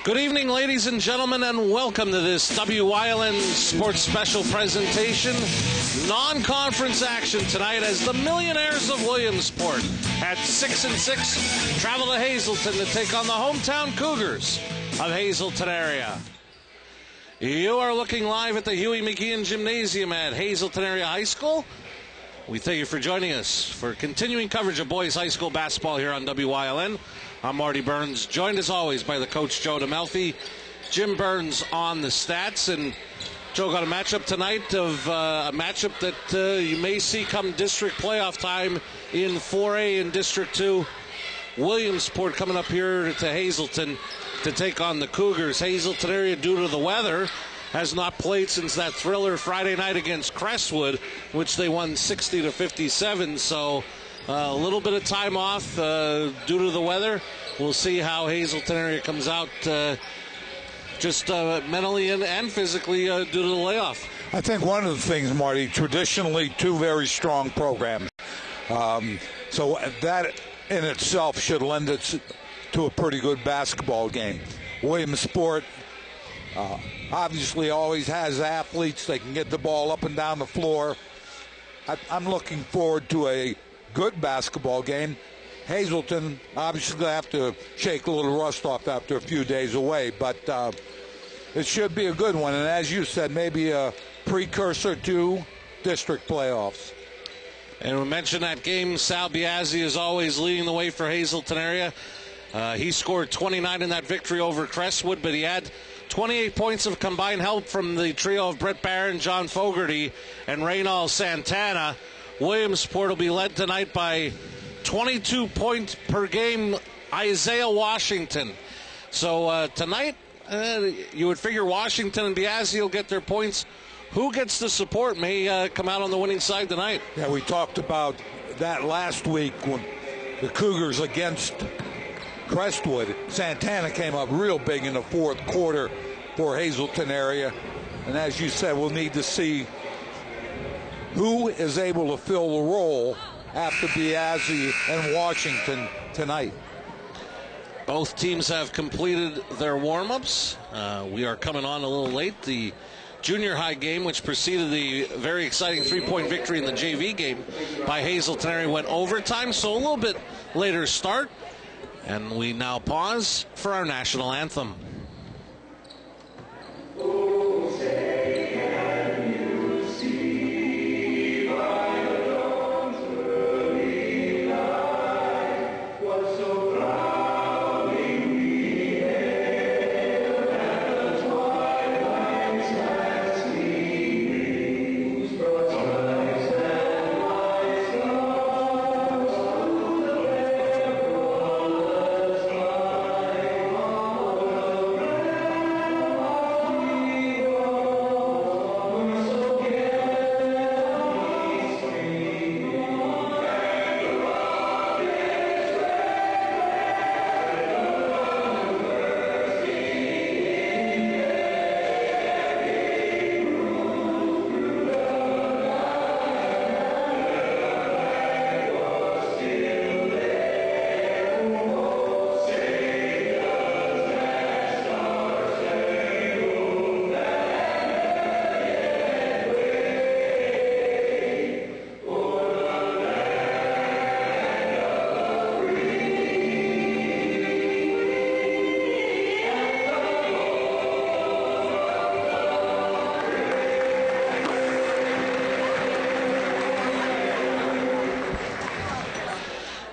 Good evening, ladies and gentlemen, and welcome to this WYLN Sports Special presentation. Non-conference action tonight as the Millionaires of Williamsport at 6-6 travel to Hazleton to take on the hometown Cougars of Hazleton area. You are looking live at the Huey McGeehan Gymnasium at Hazleton Area High School. We thank you for joining us for continuing coverage of boys high school basketball here on WYLN. I'm Marty Burns, joined as always by the coach Joe DeMelfi. Jim Burns on the stats, and Joe got a matchup tonight of a matchup that you may see come district playoff time in 4A and District 2. Williamsport coming up here to Hazleton to take on the Cougars. Hazleton area, due to the weather, has not played since that thriller Friday night against Crestwood, which they won 60-57. So a little bit of time off due to the weather. We'll see how Hazleton area comes out just mentally and physically due to the layoff. I think one of the things, Marty, traditionally two very strong programs. So that in itself should lend it to a pretty good basketball game. Williamsport obviously always has athletes. They can get the ball up and down the floor. I'm looking forward to a good basketball game. Hazleton obviously going to have to shake a little rust off after a few days away, but it should be a good one. And as you said, maybe a precursor to district playoffs. And we mentioned that game. Sal Biazzi is always leading the way for Hazleton area. He scored 29 in that victory over Crestwood, but he had 28 points of combined help from the trio of Brett Barron, John Fogarty, and Reynald Santana. Williamsport will be led tonight by 22 points per game Isaiah Washington. So tonight, you would figure Washington and Biazzi will get their points. Who gets the support may come out on the winning side tonight. Yeah, we talked about that last week when the Cougars against Crestwood. Santana came up real big in the fourth quarter for Hazleton area. And as you said, we'll need to see who is able to fill the role after Biazzi and Washington tonight. Both teams have completed their warm-ups. We are coming on a little late. The junior high game, which preceded the very exciting three-point victory in the JV game by Hazleton area, went overtime, so a little bit later start. And we now pause for our national anthem.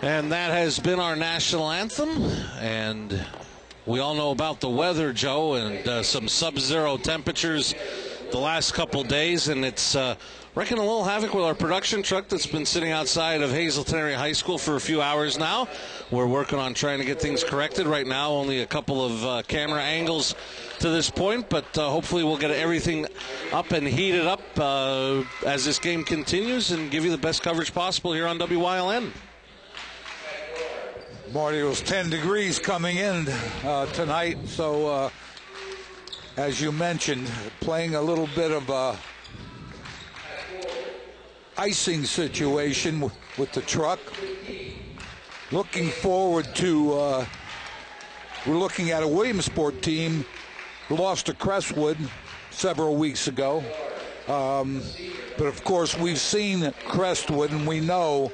And that has been our national anthem, and we all know about the weather, Joe, and some sub-zero temperatures the last couple days, and it's wreaking a little havoc with our production truck that's been sitting outside of Hazleton Area High School for a few hours now. We're working on trying to get things corrected right now, only a couple of camera angles to this point, but hopefully we'll get everything up and heated up as this game continues and give you the best coverage possible here on WYLN. Marty, it was 10 degrees coming in tonight, so as you mentioned, playing a little bit of a icing situation with the truck. Looking forward to we're looking at a Williamsport team who lost to Crestwood several weeks ago. But of course, we've seen Crestwood, and we know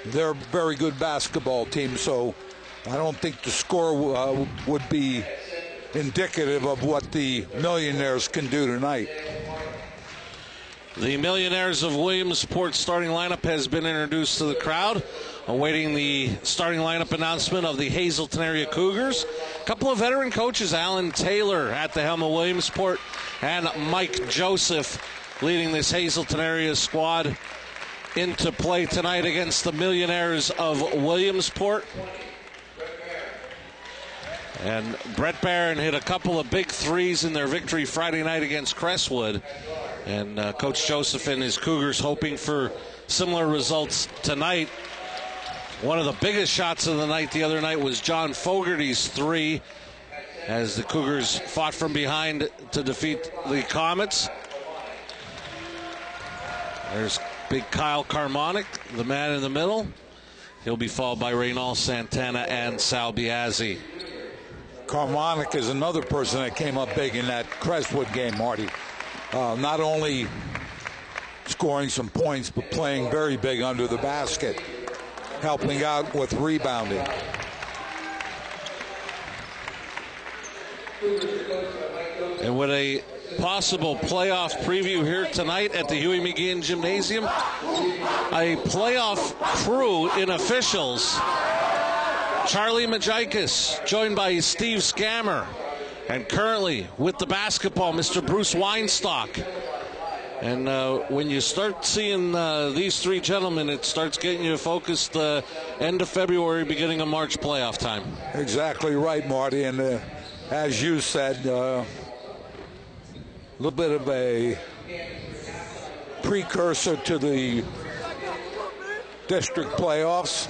they're a very good basketball team. So I don't think the score would be indicative of what the Millionaires can do tonight. The Millionaires of Williamsport starting lineup has been introduced to the crowd, awaiting the starting lineup announcement of the Hazleton area Cougars. A couple of veteran coaches, Alan Taylor at the helm of Williamsport and Mike Joseph leading this Hazleton area squad into play tonight against the Millionaires of Williamsport. And Brett Barron hit a couple of big threes in their victory Friday night against Crestwood. And Coach Joseph and his Cougars hoping for similar results tonight. One of the biggest shots of the night the other night was John Fogarty's three, as the Cougars fought from behind to defeat the Comets. There's big Kyle Carmonic, the man in the middle. He'll be followed by Reynald Santana and Sal Biazzi. Carmonic is another person that came up big in that Crestwood game, Marty. Not only scoring some points, but playing very big under the basket, helping out with rebounding. And with a possible playoff preview here tonight at the Huey McGeehan Gymnasium, a playoff crew in officials. Charlie Majikis, joined by Steve Scammer, and currently with the basketball, Mr. Bruce Weinstock. And when you start seeing these three gentlemen, it starts getting you focused end of February, beginning of March playoff time. Exactly right, Marty. And as you said, a little bit of a precursor to the district playoffs.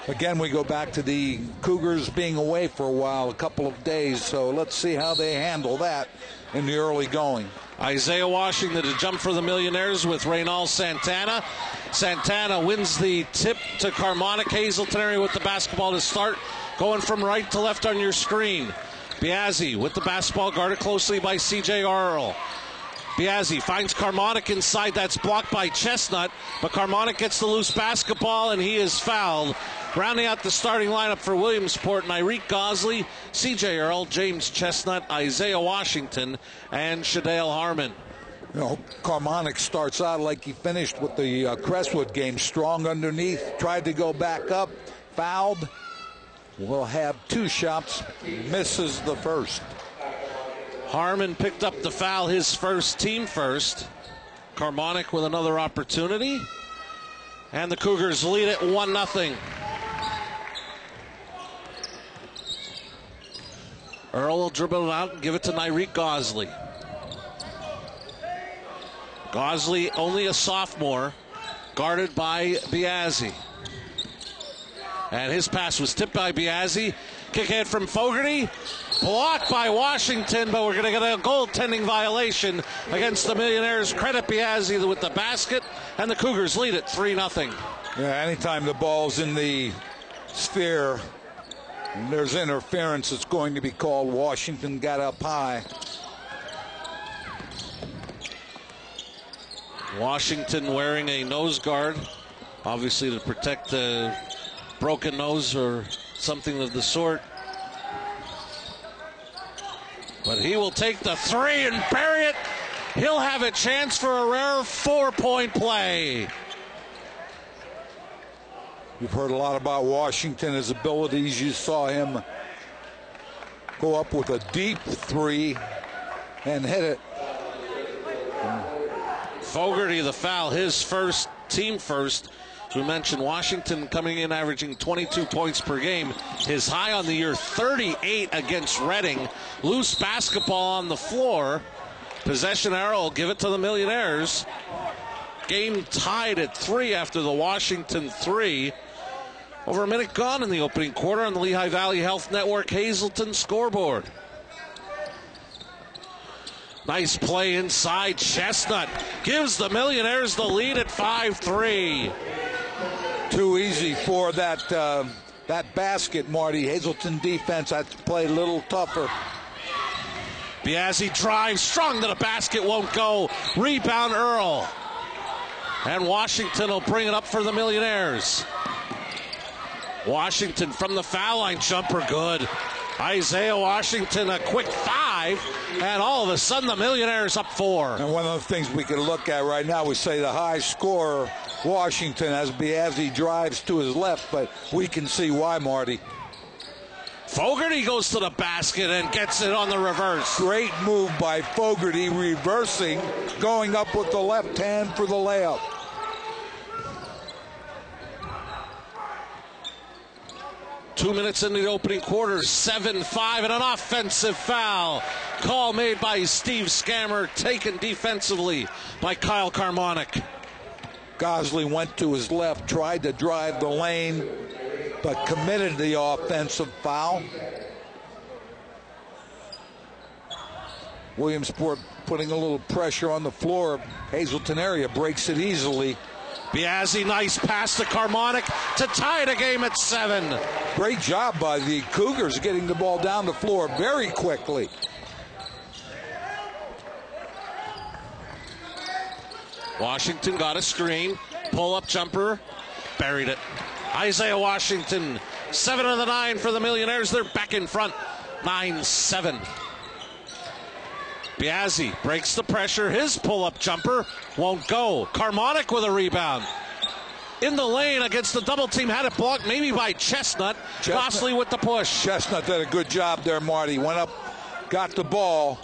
Again, we go back to the Cougars being away for a while, a couple of days, so let's see how they handle that in the early going. Isaiah Washington to jump for the Millionaires with Reynald Santana. Santana wins the tip to Carmonic. Hazleton area with the basketball to start, going from right to left on your screen. Biazzi with the basketball, guarded closely by C.J. Earl. Biazzi finds Carmonic inside. That's blocked by Chestnut, but Carmonic gets the loose basketball, and he is fouled. Rounding out the starting lineup for Williamsport, Nyreek Gosley, C.J. Earl, James Chestnut, Isaiah Washington, and Shadale Harmon. You know, Carmonic starts out like he finished with the Crestwood game, strong underneath, tried to go back up, fouled. Will have two shots, misses the first. Harmon picked up the foul, his first, team first. Carmonic with another opportunity. And the Cougars lead it 1-0. Earl will dribble it out and give it to Nyreek Gosley. Gosley, only a sophomore, guarded by Biazzi. And his pass was tipped by Biazzi. Kick ahead from Fogarty. Blocked by Washington, but we're going to get a goaltending violation against the Millionaires. Credit Biazzi with the basket, and the Cougars lead it 3-0. Yeah, anytime the ball's in the sphere, and there's interference, it's going to be called. Washington got up high. Washington wearing a nose guard, obviously to protect the broken nose or something of the sort. But he will take the three and bury it. He'll have a chance for a rare 4-point play. You've heard a lot about Washington, his abilities. You saw him go up with a deep three and hit it. Fogarty the foul, his first, team first. As we mentioned, Washington coming in averaging 22 points per game. His high on the year, 38 against Reading. Loose basketball on the floor. Possession arrow will give it to the Millionaires. Game tied at 3 after the Washington 3. Over a minute gone in the opening quarter on the Lehigh Valley Health Network Hazleton scoreboard. Nice play inside. Chestnut gives the Millionaires the lead at 5-3. Too easy for that that basket, Marty. Hazleton defense had to play a little tougher. Biazzi drives strong to the basket, won't go. Rebound Earl. And Washington will bring it up for the Millionaires. Washington from the foul line, jumper good. Isaiah Washington, a quick 5, and all of a sudden the Millionaires up 4. And one of the things we can look at right now, we say the high scorer, Washington, as Biazzi drives to his left, but we can see why, Marty. Fogarty goes to the basket and gets it on the reverse. Great move by Fogarty, reversing, going up with the left hand for the layup. Two minutes into the opening quarter, 7-5, and an offensive foul. Call made by Steve Scammer, taken defensively by Kyle Karmonik. Gosley went to his left, tried to drive the lane, but committed the offensive foul. Williamsport putting a little pressure on the floor. Hazleton area breaks it easily. Biazzi, nice pass to Karmonik to tie the game at 7. Great job by the Cougars getting the ball down the floor very quickly. Washington got a screen, pull-up jumper, buried it. Isaiah Washington, 7 of the 9 for the Millionaires. They're back in front, 9-7. Biazzi breaks the pressure. His pull-up jumper won't go. Karmonik with a rebound. In the lane against the double team. Had it blocked maybe by Chestnut. Gosley with the push. Chestnut did a good job there, Marty. Went up, got the ball.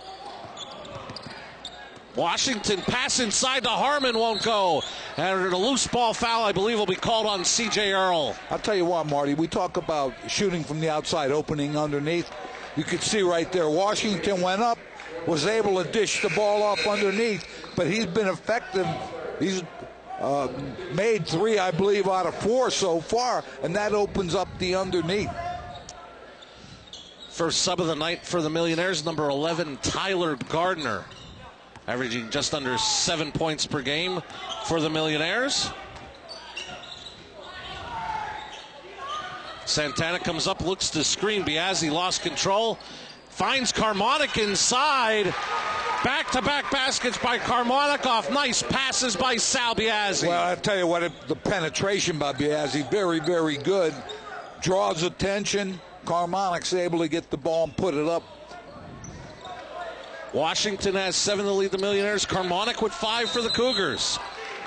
Washington pass inside to Harmon won't go. And a loose ball foul, I believe, will be called on C.J. Earl. I'll tell you what, Marty. We talk about shooting from the outside, opening underneath. You could see right there, Washington went up, was able to dish the ball off underneath, but he's been effective. He's made 3, I believe, out of 4 so far, and that opens up the underneath. First sub of the night for the Millionaires, number 11, Tyler Gardner, averaging just under 7 points per game for the Millionaires. Santana comes up, looks to screen. Biazzi lost control. Finds Karmonik inside. Back-to-back baskets by Karmonik off nice passes by Sal Biazzi. Well, I tell you what, the penetration by Biazzi, very, very good. Draws attention. Karmonik's able to get the ball and put it up. Washington has 7 to lead the Millionaires. Karmonik with 5 for the Cougars.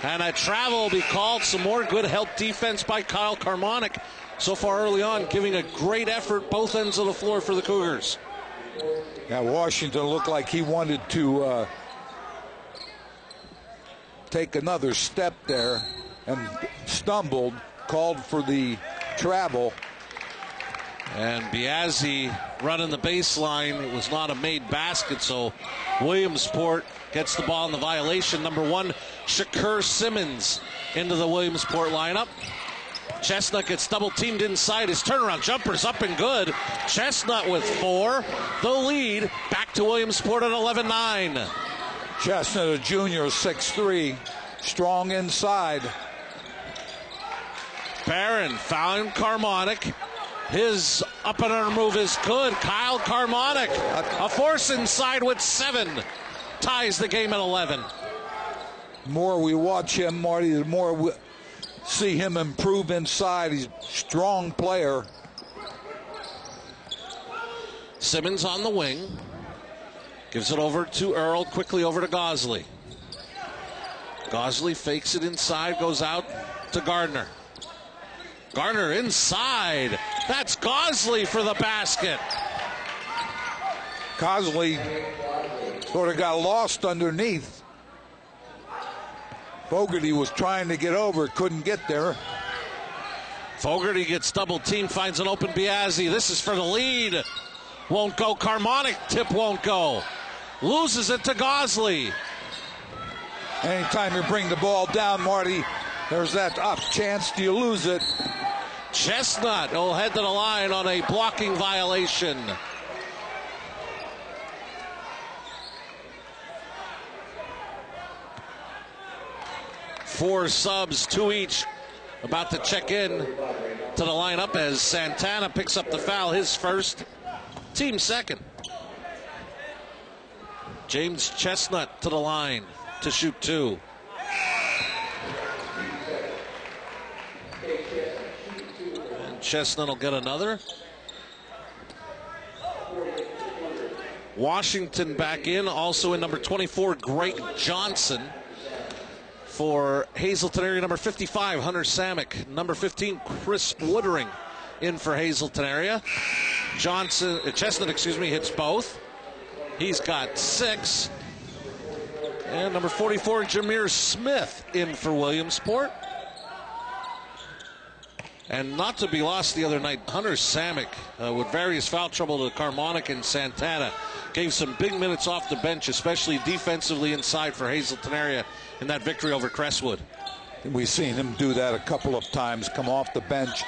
And a travel will be called. Some more good help defense by Kyle Karmonik. So far early on, giving a great effort both ends of the floor for the Cougars. Yeah, Washington looked like he wanted to take another step there and stumbled, called for the travel. And Biazzi running the baseline. It was not a made basket, so Williamsport gets the ball in the violation. Number 1, Shakur Simmons into the Williamsport lineup. Chestnut gets double teamed inside. His turnaround jumper's up and good. Chestnut with 4. The lead back to Williamsport at 11-9. Chestnut, a junior, 6'3", strong inside. Barron found Karmonik. His up and under move is good. Kyle Karmonik, a force inside with 7. Ties the game at 11. The more we watch him, Marty, the more we see him improve inside. He's a strong player. Simmons on the wing. Gives it over to Earl, quickly over to Gosley. Gosley fakes it inside, goes out to Gardner. Gardner inside. That's Gosley for the basket. Gosley sort of got lost underneath. Fogarty was trying to get over, couldn't get there. Fogarty gets double teamed, finds an open Biazzi. This is for the lead. Won't go. Karmonik tip won't go. Loses it to Gosley. Anytime you bring the ball down, Marty, there's that up chance you lose it. Chestnut will head to the line on a blocking violation. Four subs, 2 each, about to check in to the lineup as Santana picks up the foul, his first, team second. James Chestnut to the line to shoot 2. And Chestnut will get another. Washington back in, also in number 24, Greg Johnson. For Hazleton area, number 55, Hunter Samick. Number 15, Chris Woodring in for Hazleton area. Chestnut, hits both. He's got 6. And number 44, Jameer Smith in for Williamsport. And not to be lost the other night, Hunter Samick, with various foul trouble to Carmonic and Santana, gave some big minutes off the bench, especially defensively inside for Hazleton area in that victory over Crestwood. We've seen him do that a couple of times, come off the bench.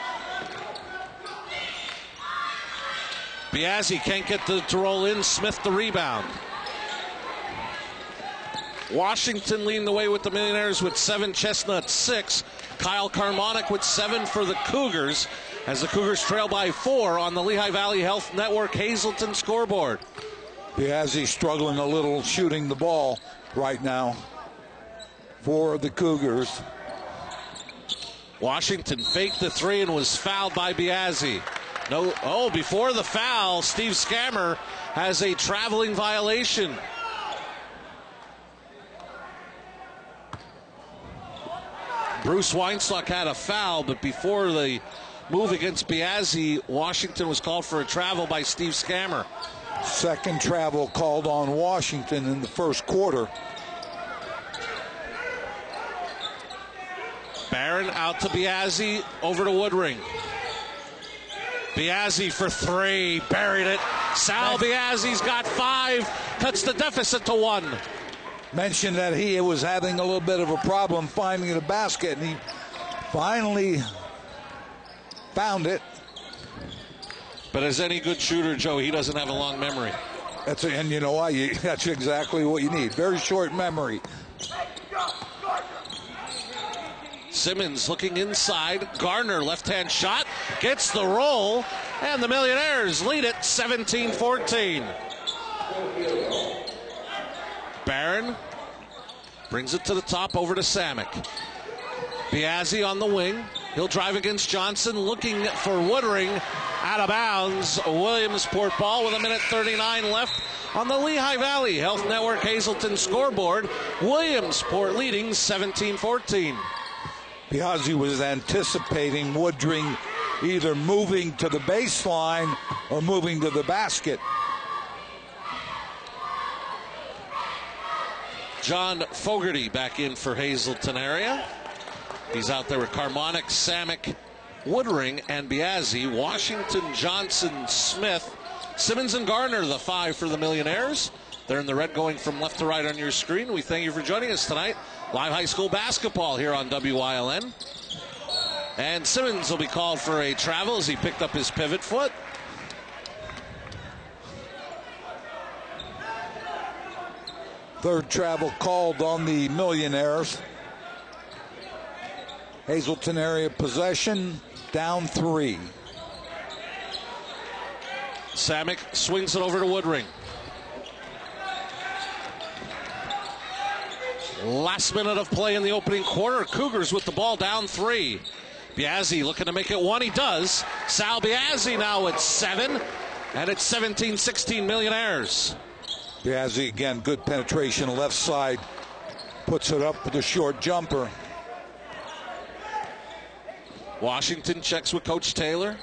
Biazzi can't get to roll in. Smith the rebound. Washington leading the way with the Millionaires with 7, Chestnut 6. Kyle Carmonic with 7 for the Cougars as the Cougars trail by 4 on the Lehigh Valley Health Network Hazleton scoreboard. Biazzi struggling a little shooting the ball right now for the Cougars. Washington faked the 3 and was fouled by Biazzi. Before the foul, Steve Scammer has a traveling violation. Bruce Weinstock had a foul, but before the move against Biazzi, Washington was called for a travel by Steve Scammer. Second travel called on Washington in the first quarter. Barron out to Biazzi, over to Woodring. Biazzi for 3, buried it. Sal Biazzi's got 5, cuts the deficit to 1. Mentioned that he was having a little bit of a problem finding the basket, and he finally found it. But as any good shooter, Joe, he doesn't have a long memory. And you know why? That's exactly what you need. Very short memory. Simmons looking inside. Garner, left-hand shot, gets the roll, and the Millionaires lead it 17-14. Barron brings it to the top, over to Samick. Biazzi on the wing. He'll drive against Johnson, looking for Woodring. Out of bounds. Williamsport ball with 1:39 left on the Lehigh Valley Health Network Hazleton scoreboard. Williamsport leading 17-14. Biazzi was anticipating Woodring either moving to the baseline or moving to the basket. John Fogarty back in for Hazleton area. He's out there with Carmonic, Samick, Woodring, and Biazzi. Washington, Johnson, Smith, Simmons, and Garner, the 5 for the Millionaires. They're in the red going from left to right on your screen. We thank you for joining us tonight. Live high school basketball here on WYLN. And Simmons will be called for a travel as he picked up his pivot foot. Third travel called on the Millionaires. Hazleton area possession, down 3. Samick swings it over to Woodring. Last minute of play in the opening quarter. Cougars with the ball down 3. Biazzi looking to make it 1. He does. Sal Biazzi now at 7. And it's 17-16 Millionaires. Biazzi again, good penetration left side. Puts it up with a short jumper. Washington checks with Coach Taylor.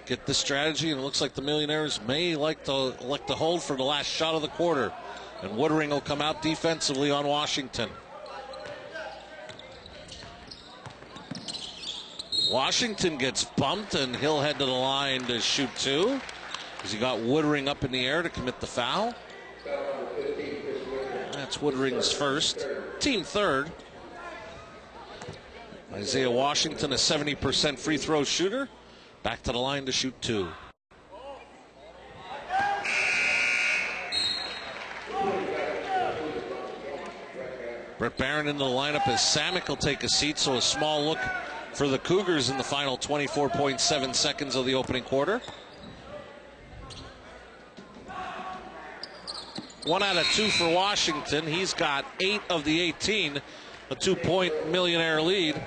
Get the strategy, and it looks like the Millionaires may like to hold for the last shot of the quarter. And Woodring will come out defensively on Washington. Washington gets bumped, and he'll head to the line to shoot 2. As he got Woodring up in the air to commit the foul. That's Woodring's first. Team third. Isaiah Washington, a 70% free throw shooter. Back to the line to shoot 2. Brett Barron into the lineup as Samick will take a seat, so a small look for the Cougars in the final 24.7 seconds of the opening quarter. 1 out of 2 for Washington. He's got 8 of the 18, a 2-point Millionaire lead.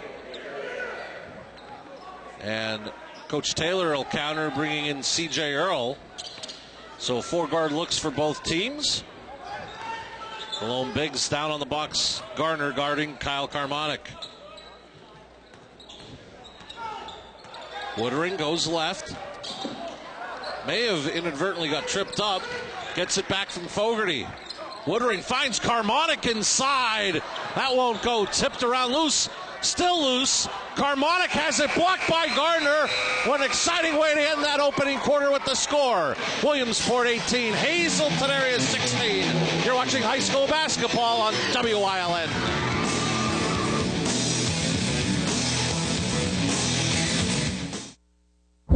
And Coach Taylor will counter, bringing in C.J. Earl. So 4-guard looks for both teams. Malone Biggs down on the box. Garner guarding Kyle Karmanik. Woodring goes left. May have inadvertently got tripped up. Gets it back from Fogarty. Woodring finds Karmanik inside. That won't go. Tipped around loose. Still loose. Karmanik has it blocked by Gardner. What an exciting way to end that opening quarter with the score. Williamsport 18, Hazleton area 16. You're watching high school basketball on WYLN.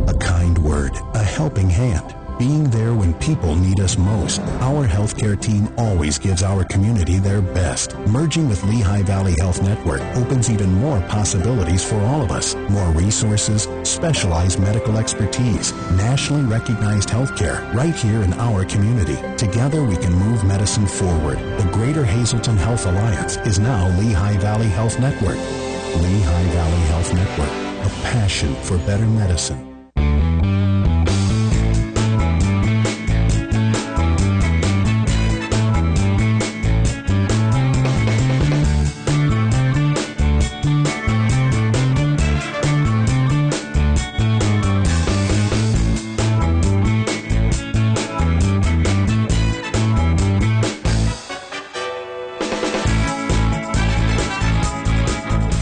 A kind word, a helping hand. Being there when people need us most. Our healthcare team always gives our community their best. Merging with Lehigh Valley Health Network opens even more possibilities for all of us. More resources, specialized medical expertise, nationally recognized healthcare right here in our community. Together we can move medicine forward. The Greater Hazleton Health Alliance is now Lehigh Valley Health Network. Lehigh Valley Health Network, a passion for better medicine.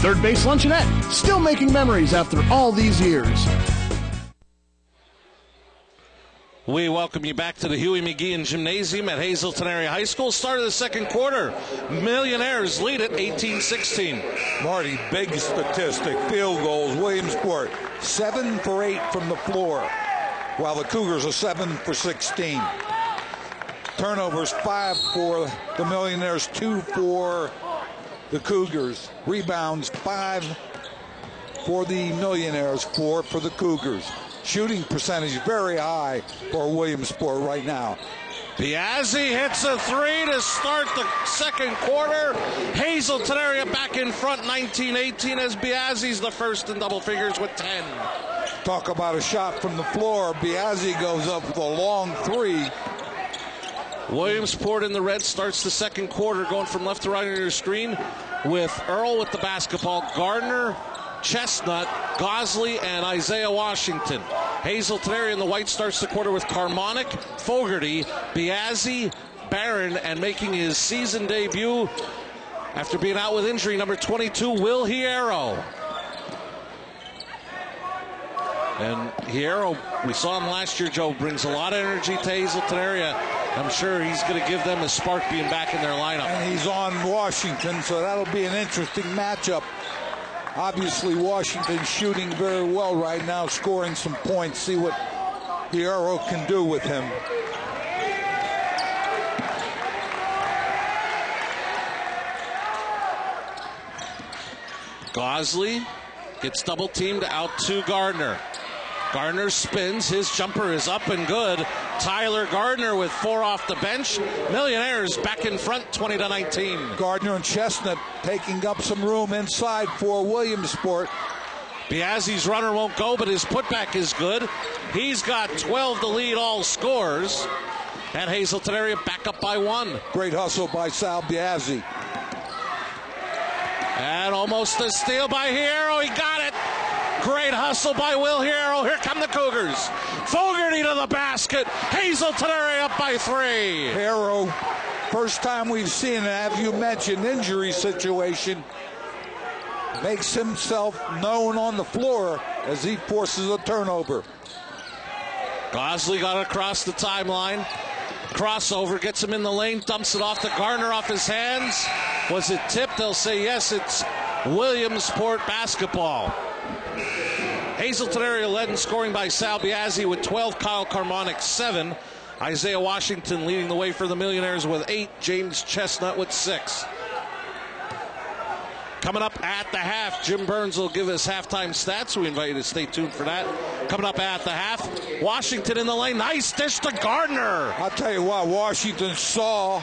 Third Base Luncheonette, still making memories after all these years. We welcome you back to the Huey McGeehan Gymnasium at Hazleton Area High School. Start of the second quarter. Millionaires lead at 18-16. Marty, big statistic. Field goals. Williamsport 7 for 8 from the floor, while the Cougars are 7 for 16. Turnovers 5 for the Millionaires, 2 for the Cougars. Rebounds 5 for the Millionaires, 4 for the Cougars. Shooting percentage very high for Williamsport right now. Biazzi hits a 3 to start the second quarter. Hazleton area back in front, 19-18, as Biazzi's the first in double figures with 10. Talk about a shot from the floor. Biazzi goes up with a long 3. Williamsport in the red starts the second quarter, going from left to right on your screen, with Earl with the basketball, Gardner, Chestnut, Gosley, and Isaiah Washington. Hazleton area in the white starts the quarter with Karmanik, Fogarty, Biazzi, Barron, and making his season debut after being out with injury, number 22, Will Hierro. And Hierro, we saw him last year, Joe, brings a lot of energy to Hazleton area. I'm sure he's going to give them a spark being back in their lineup. And he's on Washington, so that'll be an interesting matchup. Obviously, Washington shooting very well right now, scoring some points. See what Hierro can do with him. Gosley gets double teamed out to Gardner. Gardner spins. His jumper is up and good. Tyler Gardner with 4 off the bench. Millionaires back in front, 20-19. Gardner and Chestnut taking up some room inside for Williamsport. Biazzi's runner won't go, but his putback is good. He's got 12 to lead all scores. And Hazleton area back up by 1. Great hustle by Sal Biazzi. And almost a steal by Hierro. He got it. Great hustle by Will Hierro. Here come the Cougars. Fogarty to the basket. Hazleton area up by 3. Hierro, first time we've seen, have you mentioned, injury situation, makes himself known on the floor as he forces a turnover. Gosley got across the timeline. Crossover, gets him in the lane, dumps it off to Gardner off his hands. Was it tipped? They'll say yes, it's Williamsport basketball. Hazleton area led in scoring by Sal Biazzi with 12, Kyle Karmanik 7. Isaiah Washington leading the way for the Millionaires with 8, James Chestnut with 6. Coming up at the half, Jim Burns will give us halftime stats. We invite you to stay tuned for that. Coming up at the half, Washington in the lane. Nice dish to Gardner. I'll tell you what, Washington saw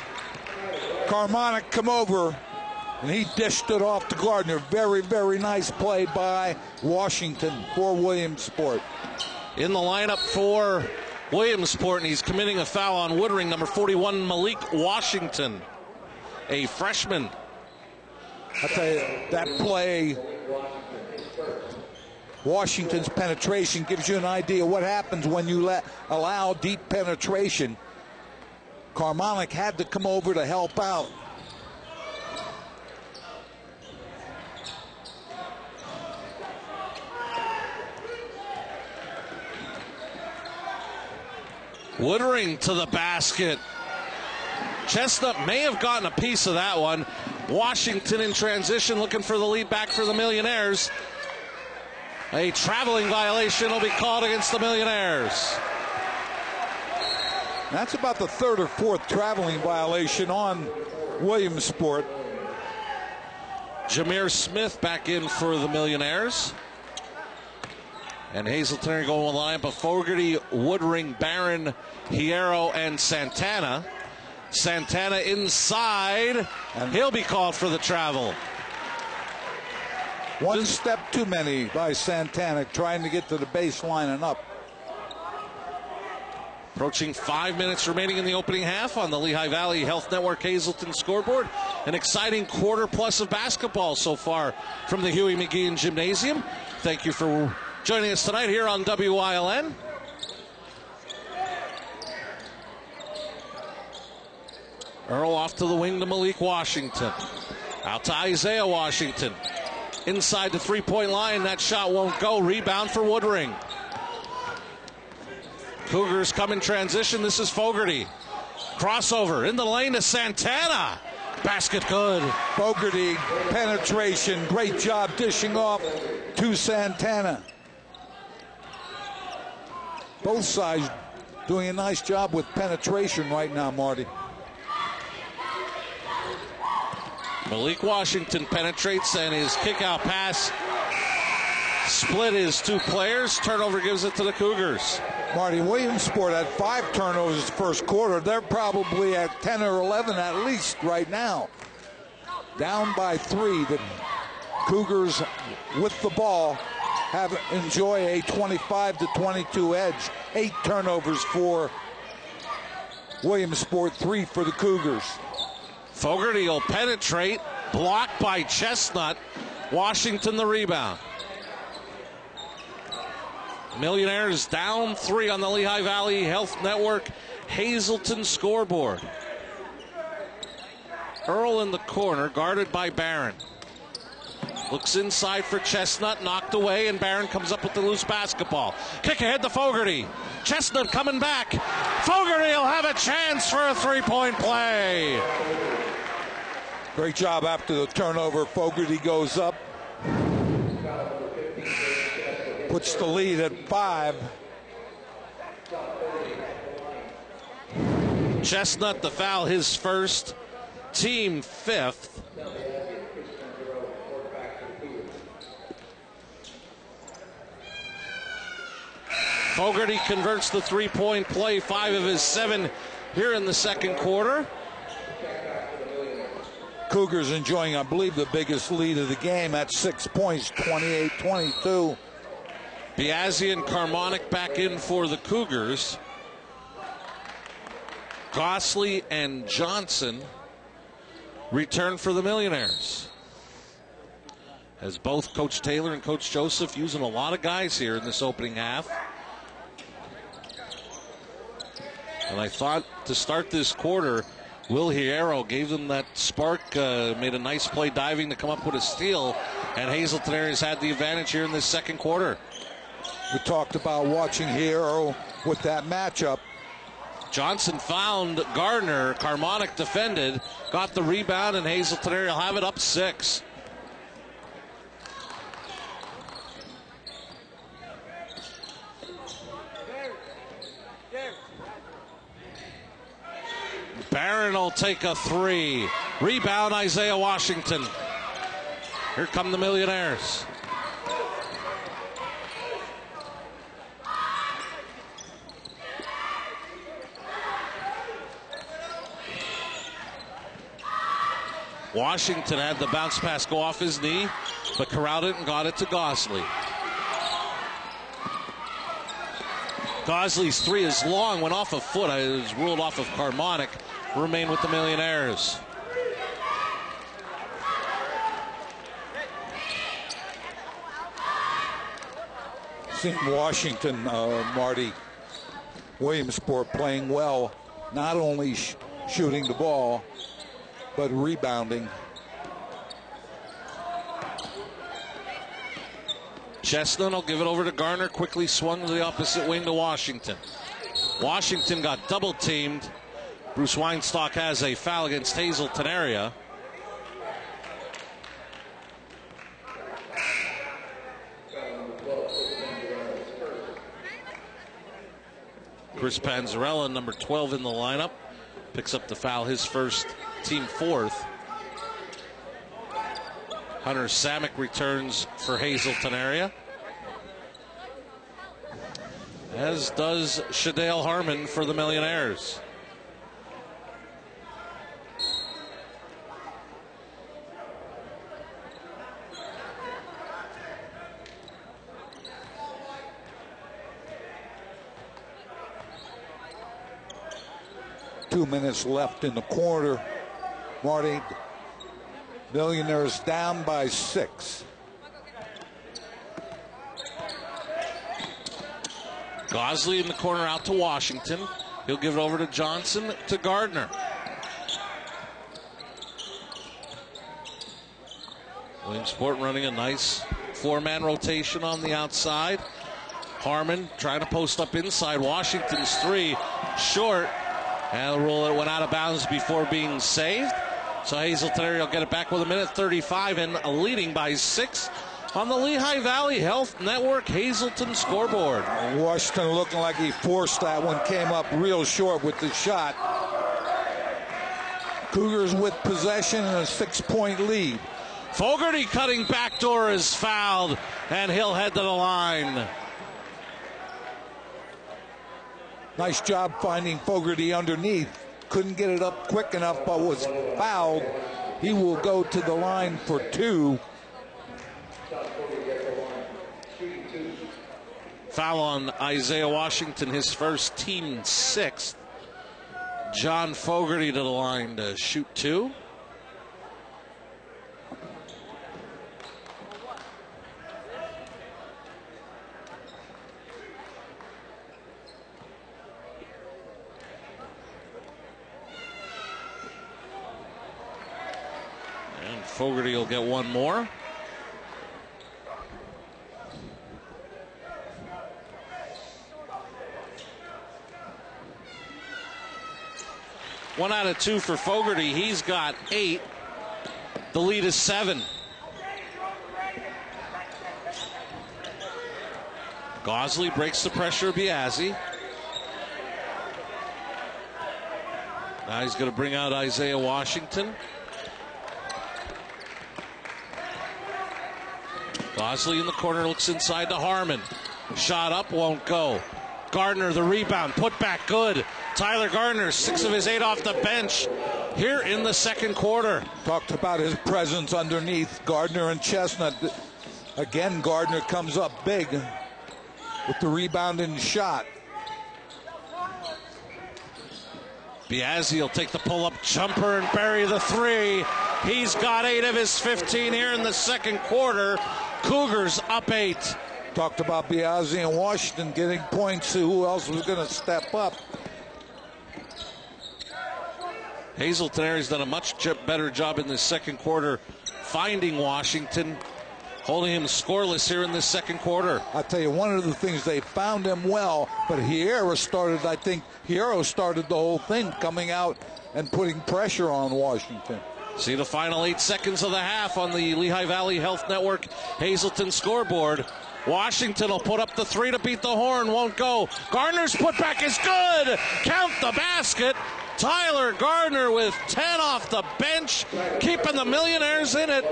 Karmanik come over, and he dished it off to Gardner. Very, very nice play by Washington for Williamsport. In the lineup for Williamsport, and he's committing a foul on Woodring, number 41, Malik Washington, a freshman. I'll tell you, that play, Washington's penetration gives you an idea what happens when you allow deep penetration. Karmanik had to come over to help out. Woodring to the basket. Chestnut may have gotten a piece of that one. Washington in transition, looking for the lead back for the Millionaires. A traveling violation will be called against the Millionaires. That's about the third or fourth traveling violation on Williamsport. Jameer Smith back in for the Millionaires. And Hazleton going with the lineup of Fogarty, Woodring, Barron, Hierro, and Santana. Santana inside, and he'll be called for the travel. One step too many by Santana, trying to get to the baseline and up. Approaching 5 minutes remaining in the opening half on the Lehigh Valley Health Network Hazleton scoreboard. An exciting quarter plus of basketball so far from the Huey McGeehan Gymnasium. Thank you for joining us tonight here on WYLN. Earl off to the wing to Malik Washington. Out to Isaiah Washington. Inside the three-point line, that shot won't go. Rebound for Woodring. Cougars come in transition. This is Fogarty. Crossover in the lane to Santana. Basket good. Fogarty, penetration. Great job dishing off to Santana. Both sides doing a nice job with penetration right now, Marty. Malik Washington penetrates, and his kick-out pass split his two players. Turnover gives it to the Cougars. Marty, Williamsport had 5 turnovers first quarter. They're probably at 10 or 11 at least right now. Down by 3. The Cougars with the ball enjoy a 25-22 edge. 8 turnovers for Williamsport, 3 for the Cougars. Fogarty will penetrate, blocked by Chestnut. Washington the rebound. Millionaires down 3 on the Lehigh Valley Health Network Hazleton scoreboard. Earl in the corner, guarded by Barron. Looks inside for Chestnut, knocked away, and Barron comes up with the loose basketball. Kick ahead to Fogarty. Chestnut coming back. Fogarty will have a chance for a three-point play. Great job after the turnover. Fogarty goes up. Puts the lead at 5. Chestnut the foul, his first, team 5th. Fogarty converts the three-point play, 5 of his 7 here in the second quarter. Cougars enjoying, I believe, the biggest lead of the game at 6 points, 28-22. Biazzi and Karmanik back in for the Cougars. Gossley and Johnson return for the Millionaires. As both Coach Taylor and Coach Joseph using a lot of guys here in this opening half. And I thought to start this quarter, Will Hierro gave them that spark, made a nice play diving to come up with a steal, and Hazleton has had the advantage here in this second quarter. We talked about watching Hierro with that matchup. Johnson found Gardner. Karmanik defended, got the rebound, and Hazleton will have it up 6. Barron will take a 3. Rebound, Isaiah Washington. Here come the Millionaires. Washington had the bounce pass go off his knee, but corralled it and got it to Gosley. Gosley's three is long, went off a foot. It was ruled off of Carmonic. Remain with the Millionaires. Seen Washington, Marty, Williamsport playing well, not only shooting the ball, but rebounding. Chestnut will give it over to Garner. Quickly swung to the opposite wing to Washington. Washington got double teamed. Bruce Weinstock has a foul against Hazleton area. Chris Panzarella, number 12 in the lineup, picks up the foul, his first, team fourth. Hunter Samick returns for Hazleton area, as does Shadale Harmon for the Millionaires. Two minutes left in the quarter. Marty, Millionaires down by 6. Gosley in the corner out to Washington. He'll give it over to Johnson to Gardner. Williamsport running a nice four-man rotation on the outside. Harmon trying to post up inside. Washington's three short. And the rule, it went out of bounds before being saved. So Hazleton area will get it back with 1:35 and leading by 6 on the Lehigh Valley Health Network Hazleton scoreboard. Washington looking like he forced that one, came up real short with the shot. Cougars with possession and a 6-point lead. Fogarty cutting backdoor is fouled, and he'll head to the line. Nice job finding Fogarty underneath. Couldn't get it up quick enough, but was fouled. He will go to the line for 2. Foul on Isaiah Washington, his first, team 6th. John Fogarty to the line to shoot 2. Fogarty will get one more. One out of 2 for Fogarty. He's got 8. The lead is 7. Gosley breaks the pressure of Biazzi. Now he's going to bring out Isaiah Washington. Gosley in the corner, looks inside to Harmon. Shot up, won't go. Gardner, the rebound, put back good. Tyler Gardner, 6 of his 8 off the bench here in the second quarter. Talked about his presence underneath Gardner and Chestnut. Again, Gardner comes up big with the rebound and shot. Biazzi will take the pull-up jumper and bury the 3. He's got 8 of his 15 here in the second quarter. Cougars up 8. Talked about Biazzi and Washington getting points. Who else was going to step up? Hazleton area's done a much better job in the second quarter finding Washington, holding him scoreless here in the second quarter. I'll tell you, one of the things, they found him well, but Hierro started the whole thing, coming out and putting pressure on Washington. See the final 8 seconds of the half on the Lehigh Valley Health Network Hazleton scoreboard. Washington will put up the 3 to beat the horn, won't go. Gardner's putback is good. Count the basket. Tyler Gardner with 10 off the bench, keeping the Millionaires in it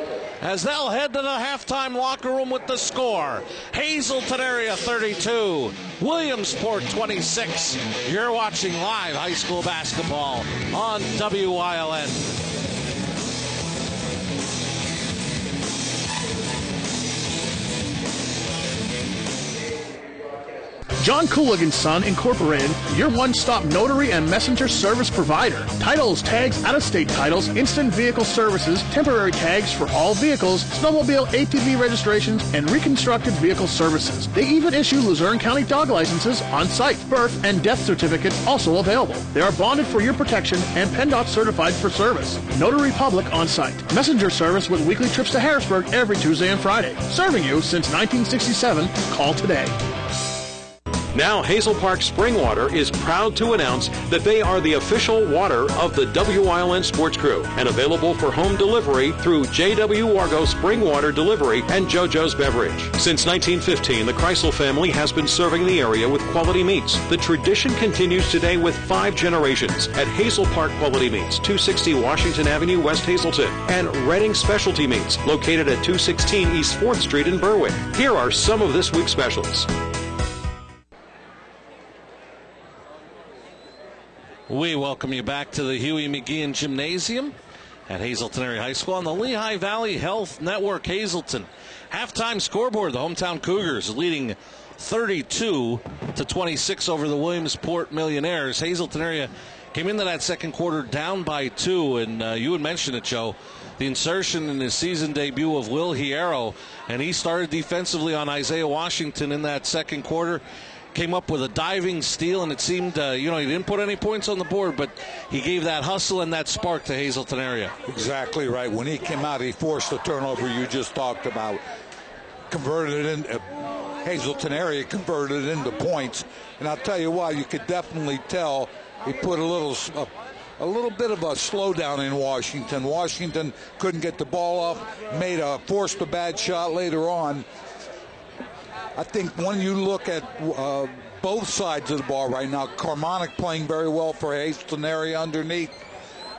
as they'll head to the halftime locker room with the score. Hazleton area 32, Williamsport 26. You're watching live high school basketball on WYLN. John Cooligan Son Incorporated, your one-stop notary and messenger service provider. Titles, tags, out-of-state titles, instant vehicle services, temporary tags for all vehicles, snowmobile ATV registrations, and reconstructed vehicle services. They even issue Luzerne County dog licenses on site. Birth and death certificate also available. They are bonded for your protection and PennDOT certified for service. Notary public on site. Messenger service with weekly trips to Harrisburg every Tuesday and Friday. Serving you since 1967. Call today. Now, Hazel Park Spring Water is proud to announce that they are the official water of the WYLN Sports Crew and available for home delivery through J.W. Wargo Spring Water Delivery and JoJo's Beverage. Since 1915, the Kreisel family has been serving the area with quality meats. The tradition continues today with 5 generations at Hazel Park Quality Meats, 260 Washington Avenue, West Hazleton, and Redding Specialty Meats, located at 216 East 4th Street in Berwick. Here are some of this week's specials. We welcome you back to the Huey McGeehan Gymnasium at Hazleton Area High School on the Lehigh Valley Health Network. Hazleton halftime scoreboard: the hometown Cougars leading 32-26 over the Williamsport Millionaires. Hazleton Area came into that second quarter down by 2, and you had mentioned it, Joe. The insertion in his season debut of Will Hierro, and he started defensively on Isaiah Washington in that second quarter. Came up with a diving steal, and it seemed, he didn't put any points on the board, but he gave that hustle and that spark to Hazleton Area. Exactly right. When he came out, he forced the turnover you just talked about. Converted it in, Hazleton Area converted it into points. And I'll tell you what, you could definitely tell he put a little bit of a slowdown in Washington. Washington couldn't get the ball off, forced a bad shot later on. I think when you look at both sides of the ball right now, Carmonic playing very well for Hazleton Area underneath.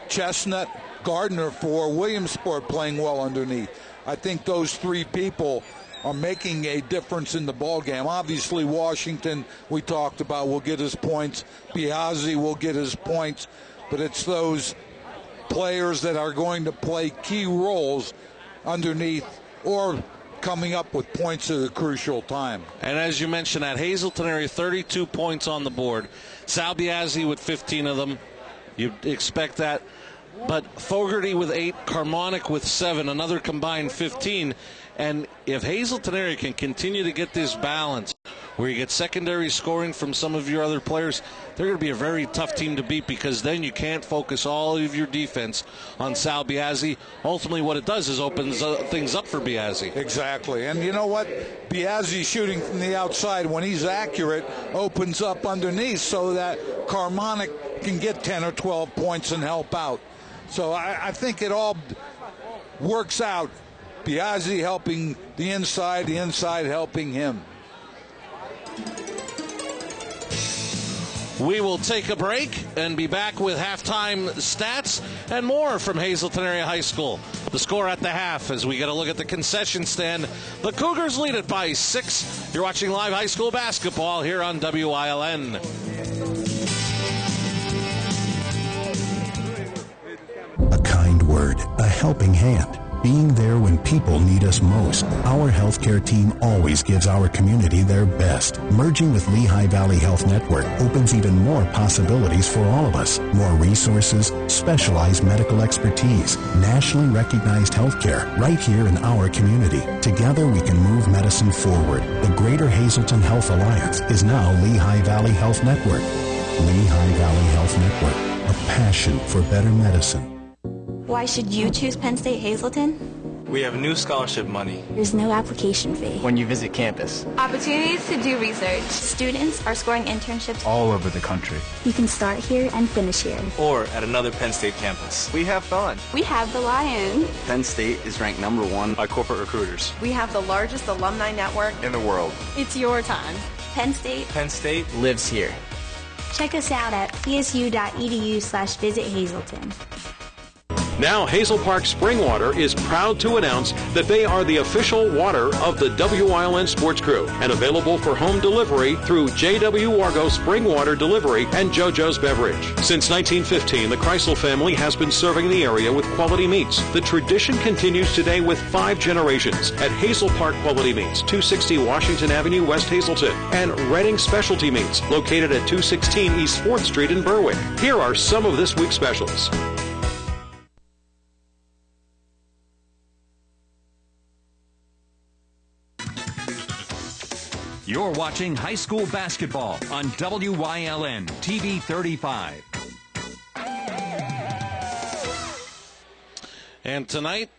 Chestnut, Gardner for Williamsport playing well underneath. I think those 3 people are making a difference in the ball game. Obviously, Washington, we talked about, will get his points. Biazzi will get his points. But it's those players that are going to play key roles underneath or coming up with points at a crucial time. And as you mentioned, at Hazleton Area, 32 points on the board. Sal Biazzi with 15 of them. You'd expect that. But Fogarty with 8, Carmonic with 7, another combined 15. And if Hazleton Area can continue to get this balance, where you get secondary scoring from some of your other players, they're going to be a very tough team to beat, because then you can't focus all of your defense on Sal Biazzi. Ultimately, what it does is opens things up for Biazzi. Exactly. And you know what? Biazzi shooting from the outside, when he's accurate, opens up underneath so that Carmonic can get 10 or 12 points and help out. So I think it all works out. Biazzi helping the inside helping him. We will take a break and be back with halftime stats and more from Hazleton Area High School. The score at the half as we get a look at the concession stand. The Cougars lead it by 6. You're watching live high school basketball here on WYLN. A kind word, a helping hand. Being there when people need us most. Our healthcare team always gives our community their best. Merging with Lehigh Valley Health Network opens even more possibilities for all of us. More resources, specialized medical expertise, nationally recognized healthcare right here in our community. Together we can move medicine forward. The Greater Hazleton Health Alliance is now Lehigh Valley Health Network. Lehigh Valley Health Network, a passion for better medicine. Why should you choose Penn State Hazleton? We have new scholarship money. There's no application fee. When you visit campus. Opportunities to do research. Students are scoring internships all over the country. You can start here and finish here. Or at another Penn State campus. We have fun. We have the Lion. Penn State is ranked #1 by corporate recruiters. We have the largest alumni network in the world. It's your time. Penn State. Penn State lives here. Check us out at psu.edu/visit Hazleton. Now, Hazel Park Springwater is proud to announce that they are the official water of the WYLN Sports Crew and available for home delivery through J.W. Wargo Springwater Delivery and JoJo's Beverage. Since 1915, the Kreisel family has been serving the area with quality meats. The tradition continues today with 5 generations at Hazel Park Quality Meats, 260 Washington Avenue, West Hazleton, and Redding Specialty Meats, located at 216 East 4th Street in Berwick. Here are some of this week's specials. You're watching high school basketball on WYLN-TV 35. And tonight,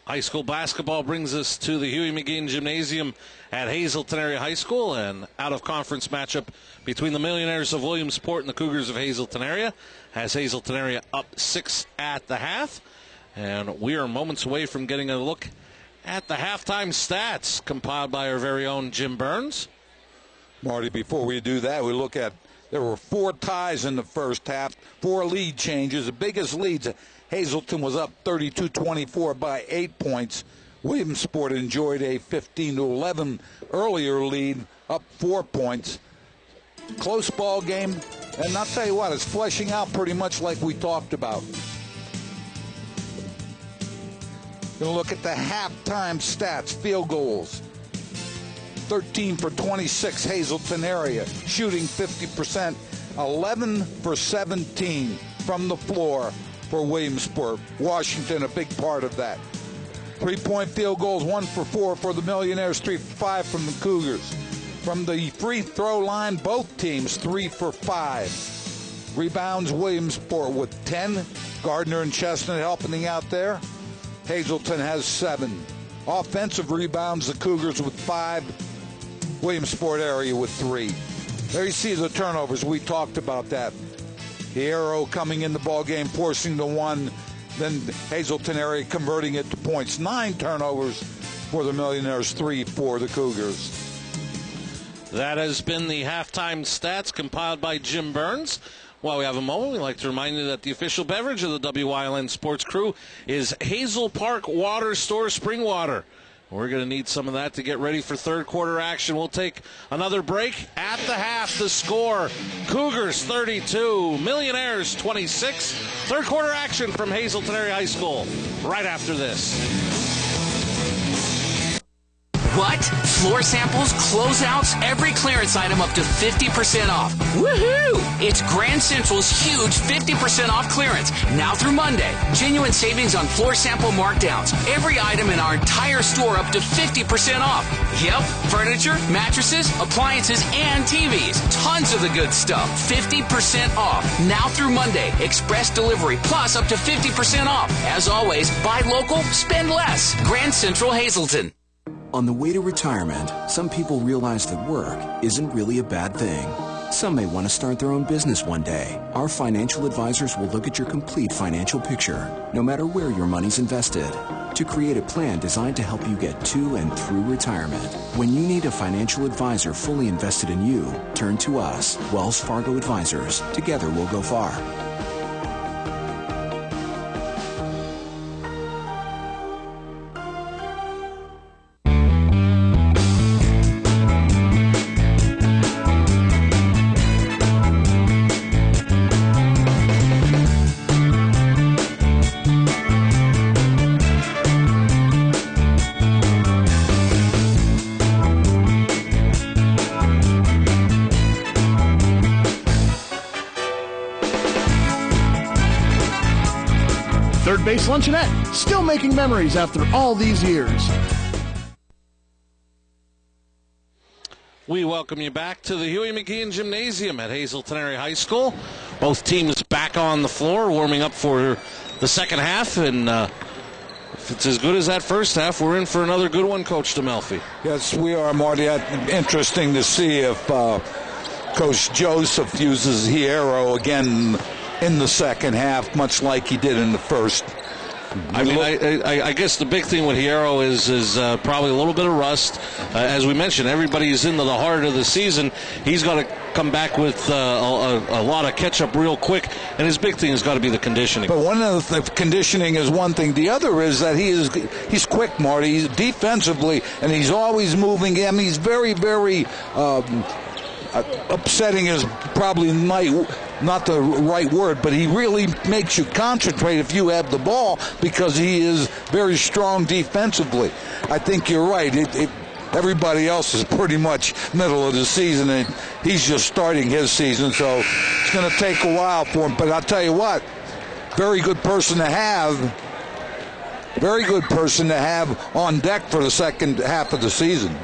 high school basketball brings us to the Huey McGean Gymnasium at Hazleton Area High School, an out-of-conference matchup between the Millionaires of Williamsport and the Cougars of Hazleton Area. Has Hazleton Area up 6 at the half. And we are moments away from getting a look at the halftime stats compiled by our very own Jim Burns. Marty, before we do that, we look at, there were 4 ties in the first half, 4 lead changes. The biggest leads, Hazleton was up 32-24 by 8 points. Williamsport enjoyed a 15-11 earlier lead, up 4 points. Close ball game, and I'll tell you what, it's fleshing out pretty much like we talked about. Going to look at the halftime stats, field goals. 13 for 26, Hazleton Area, shooting 50%, 11 for 17 from the floor for Williamsport. Washington, a big part of that. 3-point field goals, 1 for 4 for the Millionaires, 3 for 5 from the Cougars. From the free throw line, both teams 3 for 5. Rebounds, Williamsport with 10. Gardner and Chestnut helping out there. Hazleton has 7. Offensive rebounds, the Cougars with 5. Williamsport Area with 3. There you see the turnovers. We talked about that. The arrow coming in the ball game, forcing the 1. Then Hazleton Area converting it to points. 9 turnovers for the Millionaires, 3 for the Cougars. That has been the halftime stats compiled by Jim Burns. While we have a moment, we'd like to remind you that the official beverage of the WYLN Sports Crew is Hazel Park Water Store Spring Water. We're going to need some of that to get ready for third quarter action. We'll take another break. At the half, the score, Cougars 32, Millionaires 26. Third quarter action from Hazleton Area High School right after this. What? Floor samples, closeouts, every clearance item up to 50% off. Woohoo! It's Grand Central's huge 50% off clearance, now through Monday. Genuine savings on floor sample markdowns. Every item in our entire store up to 50% off. Yep, furniture, mattresses, appliances, and TVs. Tons of the good stuff. 50% off, now through Monday. Express delivery, plus up to 50% off. As always, buy local, spend less. Grand Central Hazleton. On the way to retirement, some people realize that work isn't really a bad thing. Some may want to start their own business one day. Our financial advisors will look at your complete financial picture, no matter where your money's invested, to create a plan designed to help you get to and through retirement. When you need a financial advisor fully invested in you, turn to us, Wells Fargo Advisors. Together we'll go far. Third Base Luncheonette, still making memories after all these years. We welcome you back to the Huey McGean Gymnasium at Hazleton Area High School. Both teams back on the floor, warming up for the second half, and if it's as good as that first half, we're in for another good one, Coach DeMelfi. Yes, we are, Marty. Interesting to see if Coach Joseph uses Hierro again in the second half, much like he did in the first. I mean, I guess the big thing with Hierro is probably a little bit of rust. As we mentioned, everybody's into the heart of the season. He's got to come back with a lot of catch-up real quick, and his big thing has got to be the conditioning. But one of the conditioning is one thing. The other is that he's quick, Marty. He's defensively, and he's always moving. I mean, he's very, very upsetting is probably not the right word, but he really makes you concentrate if you have the ball because he is very strong defensively. I think you're right. Everybody else is pretty much middle of the season, and he's just starting his season, so it's going to take a while for him. But I'll tell you what, very good person to have on deck for the second half of the season.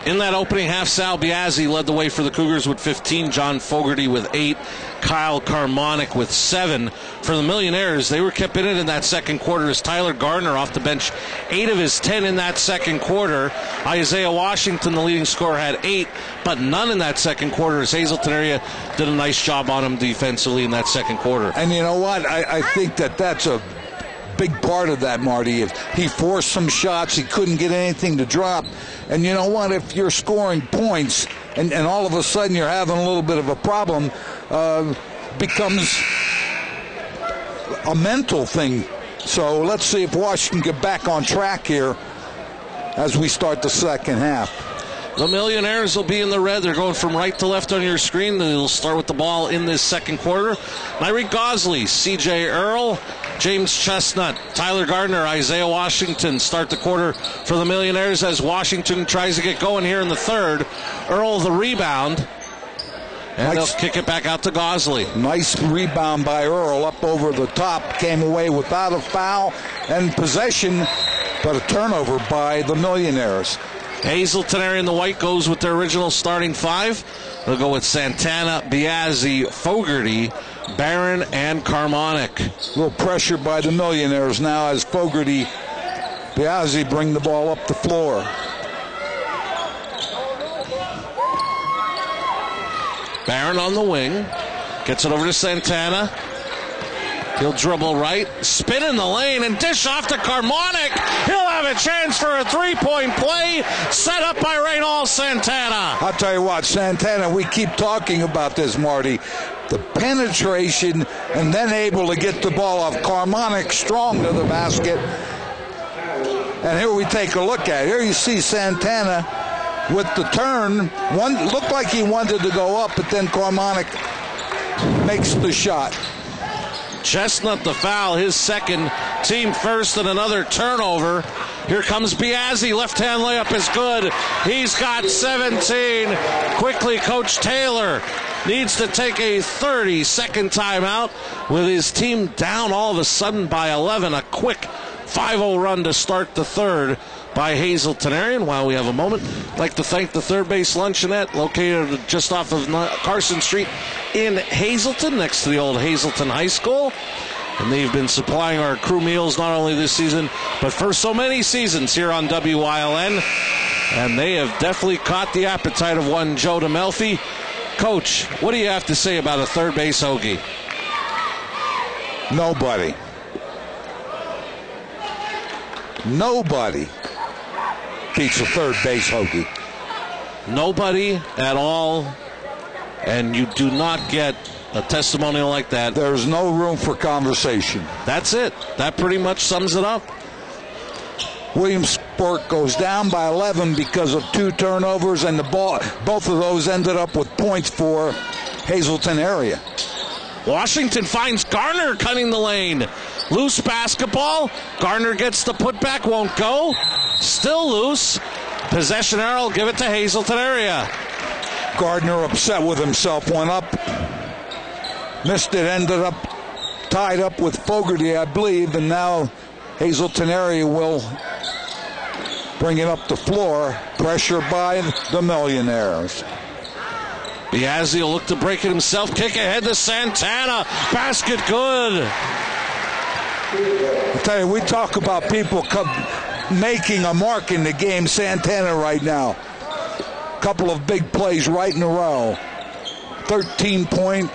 In that opening half, Sal Biazzi led the way for the Cougars with 15, John Fogarty with 8, Kyle Karmonik with 7. For the Millionaires, they were kept in it in that second quarter as Tyler Gardner off the bench, 8 of his 10 in that second quarter. Isaiah Washington, the leading scorer, had 8, but none in that second quarter as Hazleton area did a nice job on him defensively in that second quarter. And you know what? I think that's a big part of that, Marty. If he forced some shots, he couldn't get anything to drop. And you know what? If you're scoring points and all of a sudden you're having a little bit of a problem, becomes a mental thing. So let's see if Washington get back on track here as we start the second half. The Millionaires will be in the red. They're going from right to left on your screen. They'll start with the ball in this second quarter. Myreek Gosley, C.J. Earl, James Chestnut, Tyler Gardner, Isaiah Washington start the quarter for the Millionaires as Washington tries to get going here in the third. Earl the rebound. And they'll kick it back out to Gosley. Nice rebound by Earl up over the top. Came away without a foul and possession, but a turnover by the Millionaires. Hazleton area in the white goes with their original starting 5. They'll go with Santana, Biazzi, Fogarty, Barron, and Karmonik. A little pressure by the Millionaires now as Fogarty, Biazzi bring the ball up the floor. Barron on the wing. Gets it over to Santana. He'll dribble right, spin in the lane, and dish off to Karmonik. He'll have a chance for a three-point play set up by Reynald Santana. I'll tell you what, Santana, we keep talking about this, Marty. The penetration and then able to get the ball off. Karmonik strong to the basket. And here we take a look at it. Here you see Santana with the turn. One looked like he wanted to go up, but then Karmonik makes the shot. Chestnut the foul, his second, team first, and another turnover. Here comes Biazzi, left-hand layup is good. He's got 17. Quickly, Coach Taylor needs to take a 30-second timeout with his team down all of a sudden by 11. A quick 5-0 run to start the third by Hazleton area. And while we have a moment, I'd like to thank the Third Base Luncheonette, located just off of Carson Street in Hazleton, next to the old Hazleton High School. And they've been supplying our crew meals not only this season, but for so many seasons here on WYLN. And they have definitely caught the appetite of one Joe DeMelfi. Coach, what do you have to say about a third base hoagie? Nobody beats a third base hoagie. Nobody at all, and you do not get a testimonial like that. There's no room for conversation. That's it. That pretty much sums it up. Williamsport goes down by 11 because of 2 turnovers, and the ball, both of those ended up with points for Hazleton area. Washington finds Garner cutting the lane. Loose basketball. Garner gets the putback, won't go. Still loose. Possession arrow, give it to Hazleton area. Gardner upset with himself, went up, missed it, ended up tied up with Fogarty, I believe, and now Hazleton area will bring it up the floor. Pressure by the Millionaires. Biazzi will look to break it himself. Kick ahead to Santana. Basket good. I tell you, we talk about people making a mark in the game. Santana right now. Couple of big plays right in a row. 13-point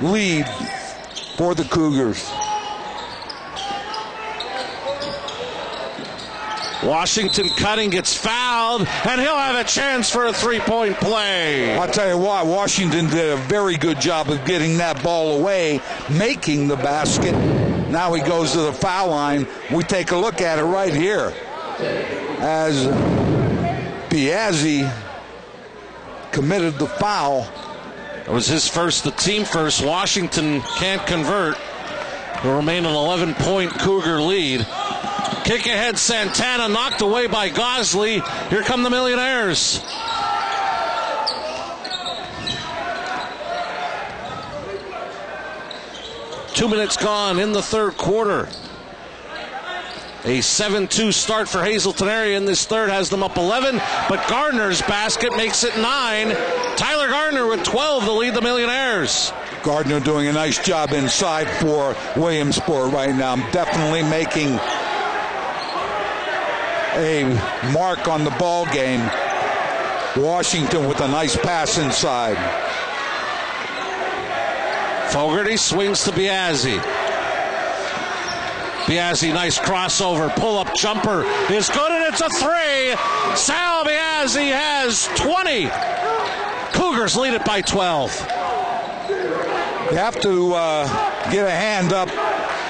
lead for the Cougars. Washington cutting, gets fouled, and he'll have a chance for a three-point play. I'll tell you what, Washington did a very good job of getting that ball away, making the basket. Now he goes to the foul line. We take a look at it right here as Piazzi committed the foul. It was his first, the team first. Washington can't convert. Will remain an 11-point Cougar lead. Kick ahead, Santana knocked away by Gosley. Here come the Millionaires. Two minutes gone in the third quarter. A 7-2 start for Hazleton area in this third has them up 11, but Gardner's basket makes it 9. Tyler Gardner with 12 to lead the Millionaires. Gardner doing a nice job inside for Williamsport right now. Definitely making a mark on the ball game. Washington with a nice pass inside. Fogarty swings to Piazzi. Piazzi, nice crossover, pull-up jumper is good, and it's a three. Sal Piazzi has 20. Cougars lead it by 12. You have to get a hand up,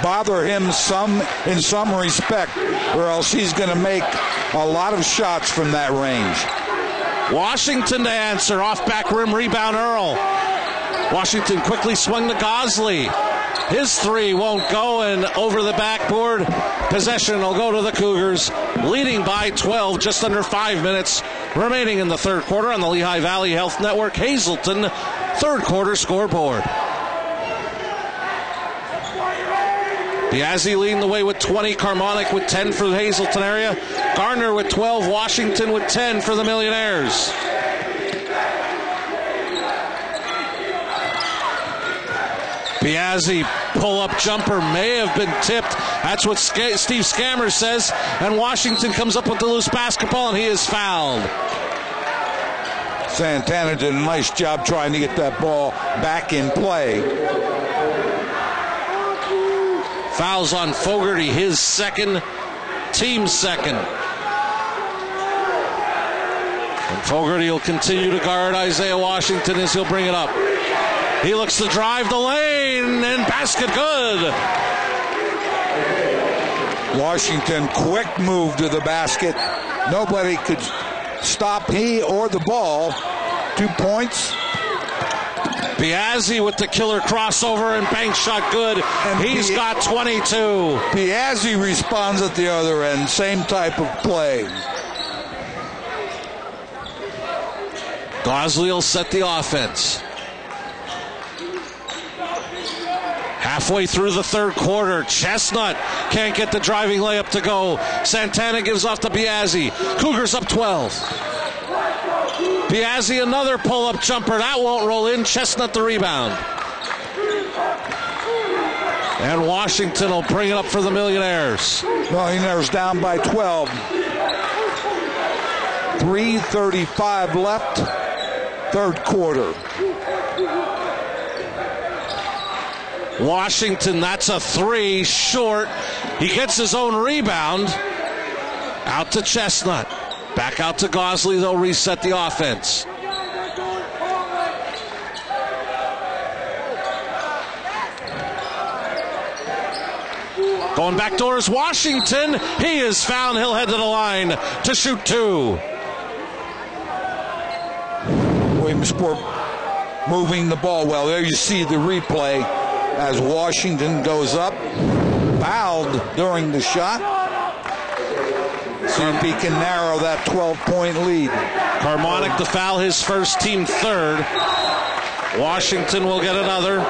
bother him in some respect, or else he's going to make a lot of shots from that range. Washington to answer, off back rim rebound Earl. Washington quickly swung to Gosley. His three won't go, and over the backboard. Possession will go to the Cougars, leading by 12, just under 5 minutes remaining in the third quarter on the Lehigh Valley Health Network Hazleton third quarter scoreboard. Piazzi leading the way with 20, Carmonic with 10 for the Hazleton area, Gardner with 12, Washington with 10 for the Millionaires. Piazzi pull-up jumper may have been tipped. That's what Steve Scammer says. And Washington comes up with the loose basketball, and he is fouled. Santana did a nice job trying to get that ball back in play. Fouls on Fogarty, his second, team second. And Fogarty will continue to guard Isaiah Washington as he'll bring it up. He looks to drive the lane, and basket good. Washington, quick move to the basket. Nobody could stop he or the ball. 2 points. Piazzi with the killer crossover and bank shot good. And he's got 22. Piazzi responds at the other end. Same type of play. Gosley will set the offense. Halfway through the third quarter, Chestnut can't get the driving layup to go. Santana gives off to Piazzi. Cougars up 12. Piazzi, another pull-up jumper. That won't roll in. Chestnut the rebound. And Washington will bring it up for the Millionaires. Millionaires down by 12. 3:35 left, third quarter. Washington, that's a three, short. He gets his own rebound. Out to Chestnut. Back out to Gosley, they'll reset the offense. Going back doors, Washington. He is found. He'll head to the line to shoot two. Williamsport moving the ball well. There you see the replay as Washington goes up. Fouled during the shot. See if he can narrow that 12-point lead. Carmonic to foul, his first, team third. Washington will get another.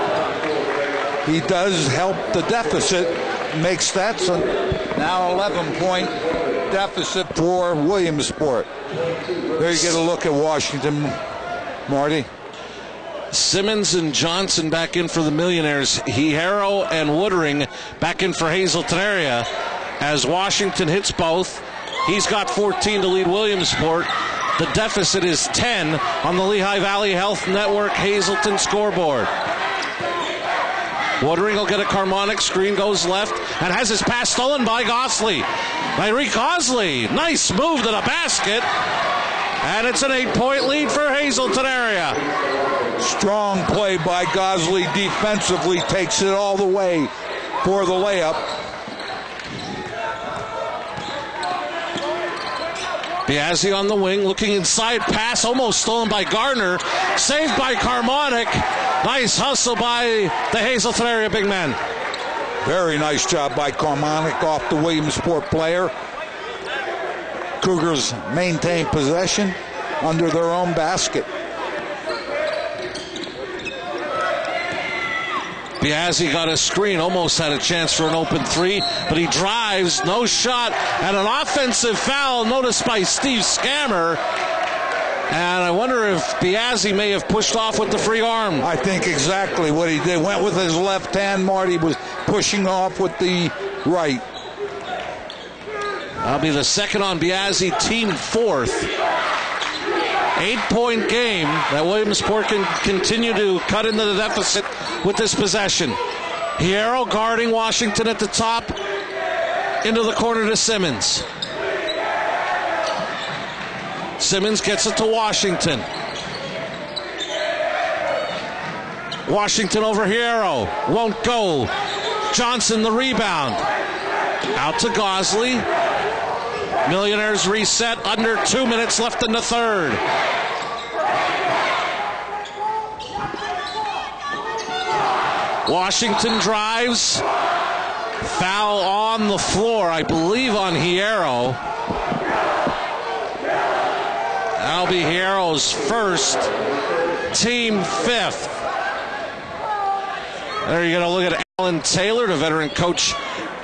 He does help the deficit. Makes that now 11-point deficit for Williamsport. There you get a look at Washington, Marty. Simmons and Johnson back in for the Millionaires. Hiharo and Woodring back in for Hazleton area. As Washington hits both, he's got 14 to lead Williamsport. The deficit is 10 on the Lehigh Valley Health Network Hazleton scoreboard. Woodring will get a Carmonic. Screen goes left and has his pass stolen by Gosley. Tyreek Gosley. Nice move to the basket. And it's an 8-point lead for Hazleton area. Strong play by Gosley defensively. Takes it all the way for the layup. Biazzi on the wing, looking inside, pass almost stolen by Gardner, saved by Carmonic. Nice hustle by the Hazleton area big man. Very nice job by Carmonic off the Williamsport player. Cougars maintain possession under their own basket. Biazzi got a screen, almost had a chance for an open three, but he drives, no shot, and an offensive foul noticed by Steve Scammer. And I wonder if Biazzi may have pushed off with the free arm. I think exactly what he did. Went with his left hand. Marty was pushing off with the right. That'll be the second on Biazzi, team fourth. 8-point game that Williamsport can continue to cut into the deficit with this possession. Hierro guarding Washington at the top. Into the corner to Simmons. Simmons gets it to Washington. Washington over Hierro. Won't go. Johnson the rebound. Out to Gosley. Millionaires reset. Under 2 minutes left in the third. Washington drives. Foul on the floor, I believe, on Hierro. That'll be Hierro's first, team fifth. There you're going to look at Alan Taylor, the veteran coach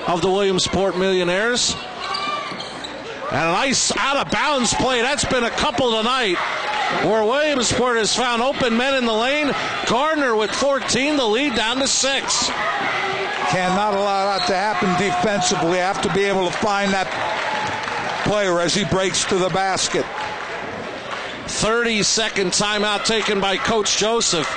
of the Williamsport Millionaires. And a nice out-of-bounds play. That's been a couple tonight where Williamsport has found open men in the lane. Gardner with 14, the lead down to 6. Cannot allow that to happen defensively. Have to be able to find that player as he breaks to the basket. 30-second timeout taken by Coach Joseph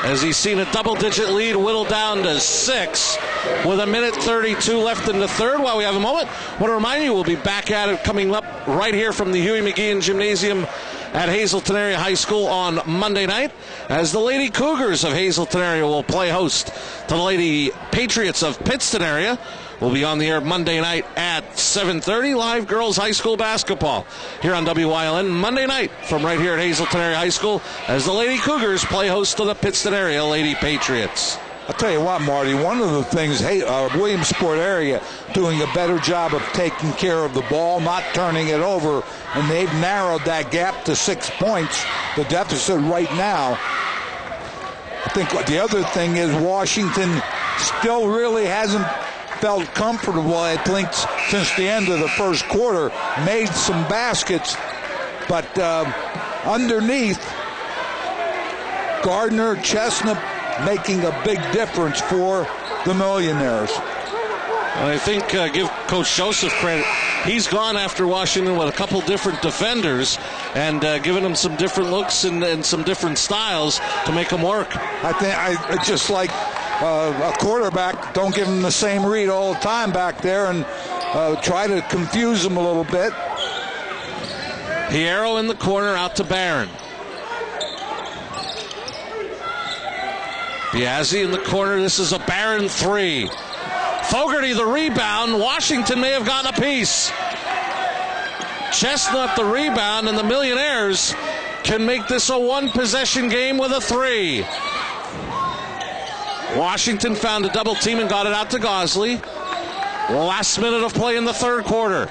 as he's seen a double-digit lead whittle down to 6 with 1:32 left in the third. While we have a moment, I want to remind you we'll be back at it coming up right here from the Huey McGeehan Gymnasium at Hazleton Area High School on Monday night, as the Lady Cougars of Hazleton Area will play host to the Lady Patriots of Pittston Area. We'll be on the air Monday night at 7:30, live girls high school basketball here on WYLN Monday night from right here at Hazleton Area High School as the Lady Cougars play host to the Pittston Area Lady Patriots. I'll tell you what, Marty, one of the things, Williamsport area doing a better job of taking care of the ball, not turning it over, and they've narrowed that gap to 6 points, the deficit right now. I think the other thing is Washington still really hasn't felt comfortable, I think, since the end of the first quarter. Made some baskets, but underneath, Gardner, Chestnut making a big difference for the Millionaires. And I think give Coach Joseph credit. He's gone after Washington with a couple different defenders and given them some different looks and some different styles to make them work. I think just like a quarterback, don't give him the same read all the time back there and try to confuse him a little bit. Hierro in the corner, out to Barron. Biazzi in the corner. This is a Barron three. Fogarty the rebound. Washington may have gotten a piece. Chestnut the rebound, and the Millionaires can make this a one-possession game with a three. Washington found a double team and got it out to Gosley. Last minute of play in the third quarter.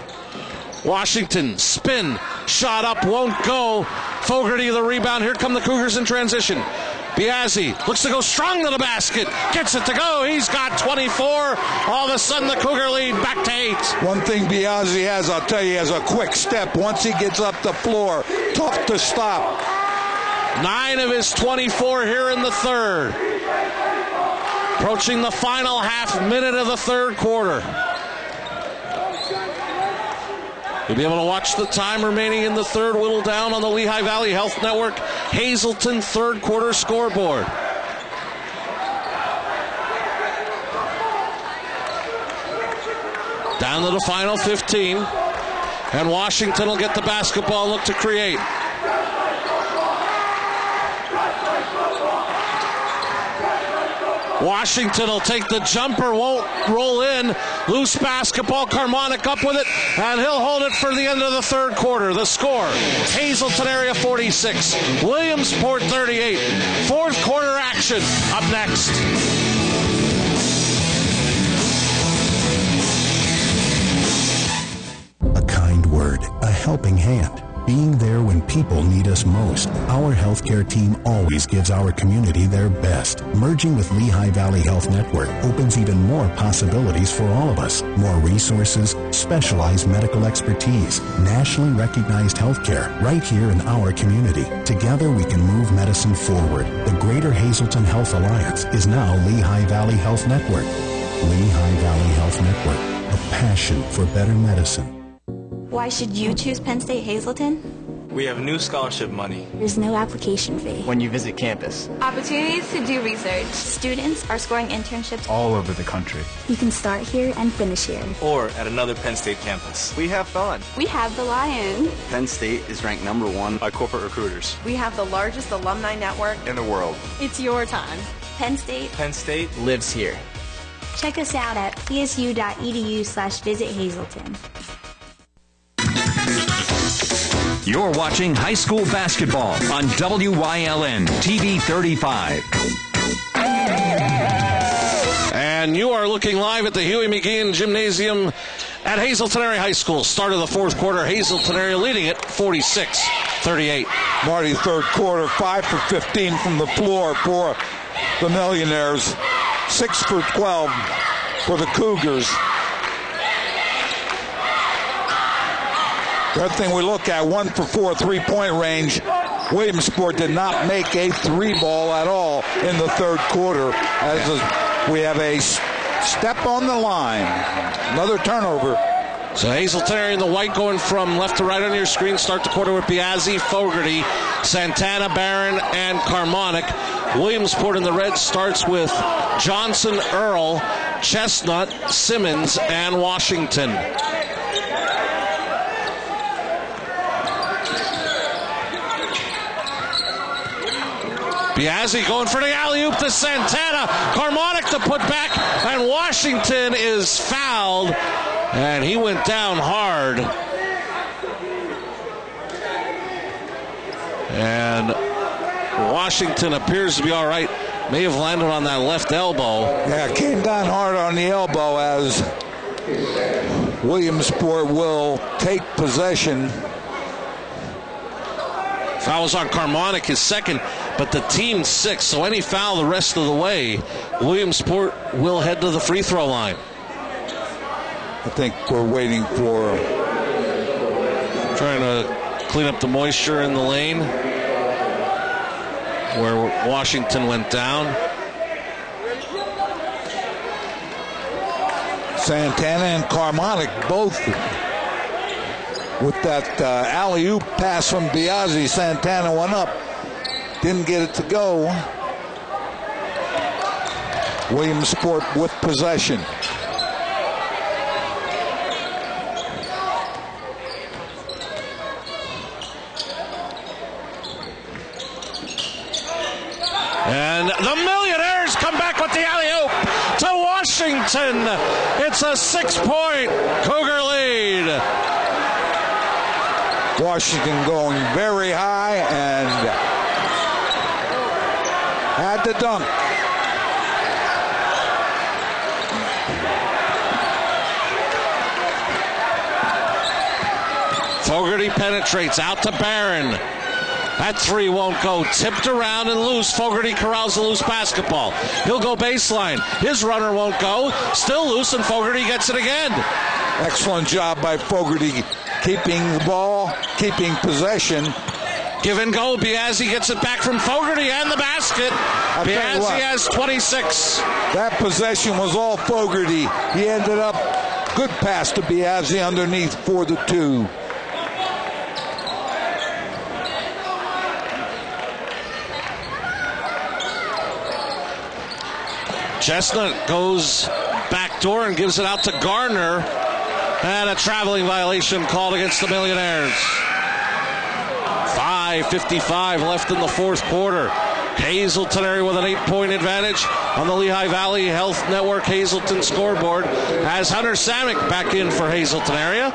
Washington, spin, shot up, won't go. Fogarty the rebound. Here come the Cougars in transition. Biazzi looks to go strong to the basket. Gets it to go. He's got 24. All of a sudden, the Cougar lead back to 8. One thing Biazzi has, I'll tell you, has a quick step. Once he gets up the floor, tough to stop. 9 of his 24 here in the third. Approaching the final half minute of the third quarter. You'll be able to watch the time remaining in the third whittle down on the Lehigh Valley Health Network Hazleton third quarter scoreboard. Down to the final 15. And Washington will get the basketball, look to create. Washington will take the jumper, won't roll in. Loose basketball, Carmonic up with it, and he'll hold it for the end of the third quarter. The score, Hazleton area 46, Williamsport 38. Fourth quarter action up next. A kind word, a helping hand. Being there when people need us most. Our healthcare team always gives our community their best. Merging with Lehigh Valley Health Network opens even more possibilities for all of us. More resources, specialized medical expertise, nationally recognized healthcare right here in our community. Together we can move medicine forward. The Greater Hazleton Health Alliance is now Lehigh Valley Health Network. Lehigh Valley Health Network, a passion for better medicine. Why should you choose Penn State Hazleton? We have new scholarship money. There's no application fee. When you visit campus. Opportunities to do research. Students are scoring internships All over the country. You can start here and finish here. Or at another Penn State campus. We have fun. We have the Lion. Penn State is ranked #1 by corporate recruiters. We have the largest alumni network in the world. It's your time. Penn State. Penn State lives here. Check us out at psu.edu/visit Hazleton. You're watching high school basketball on WYLN-TV 35. And you are looking live at the Huey McGeehan Gymnasium at Hazleton Area High School. Start of the fourth quarter, Hazleton Area leading it 46-38. Marty, third quarter, 5 for 15 from the floor for the Millionaires, 6 for 12 for the Cougars. The other thing we look at, 1 for 4 three-point range. Williamsport did not make a three ball at all in the third quarter as we have a step on the line. Another turnover. So Hazleton Area in the white going from left to right on your screen. Start the quarter with Biazzi, Fogarty, Santana, Barron, and Carmonic. Williamsport in the red starts with Johnson, Earl, Chestnut, Simmons, and Washington. Biazzi going for the alley-oop to Santana. Carmonic to put back, and Washington is fouled, and he went down hard. And Washington appears to be all right. May have landed on that left elbow. Yeah, it came down hard on the elbow as Williamsport will take possession. Foul was on Carmonic, his second, but the team's sixth, so any foul the rest of the way, Williamsport will head to the free throw line. I think we're waiting for... Trying to clean up the moisture in the lane where Washington went down. Santana and Carmonic both with that alley-oop pass from Biazzi. Santana went up, didn't get it to go. Williamsport with possession. And the Millionaires come back with the alley-oop to Washington. It's a 6-point Cougar lead. Washington going very high and had the dunk. Fogarty penetrates out to Barron. That three won't go. Tipped around and loose. Fogarty corrals the loose basketball. He'll go baseline. His runner won't go. Still loose, and Fogarty gets it again. Excellent job by Fogarty, keeping the ball, keeping possession. Give and go. Biazzi gets it back from Fogarty and the basket. Biazzi has 26. That possession was all Fogarty. He ended up, good pass to Biazzi underneath for the two. Chestnut goes back door and gives it out to Garner. And a traveling violation called against the Millionaires. 5:55 left in the fourth quarter. Hazleton area with an 8-point advantage on the Lehigh Valley Health Network Hazleton scoreboard as Hunter Samick back in for Hazleton area.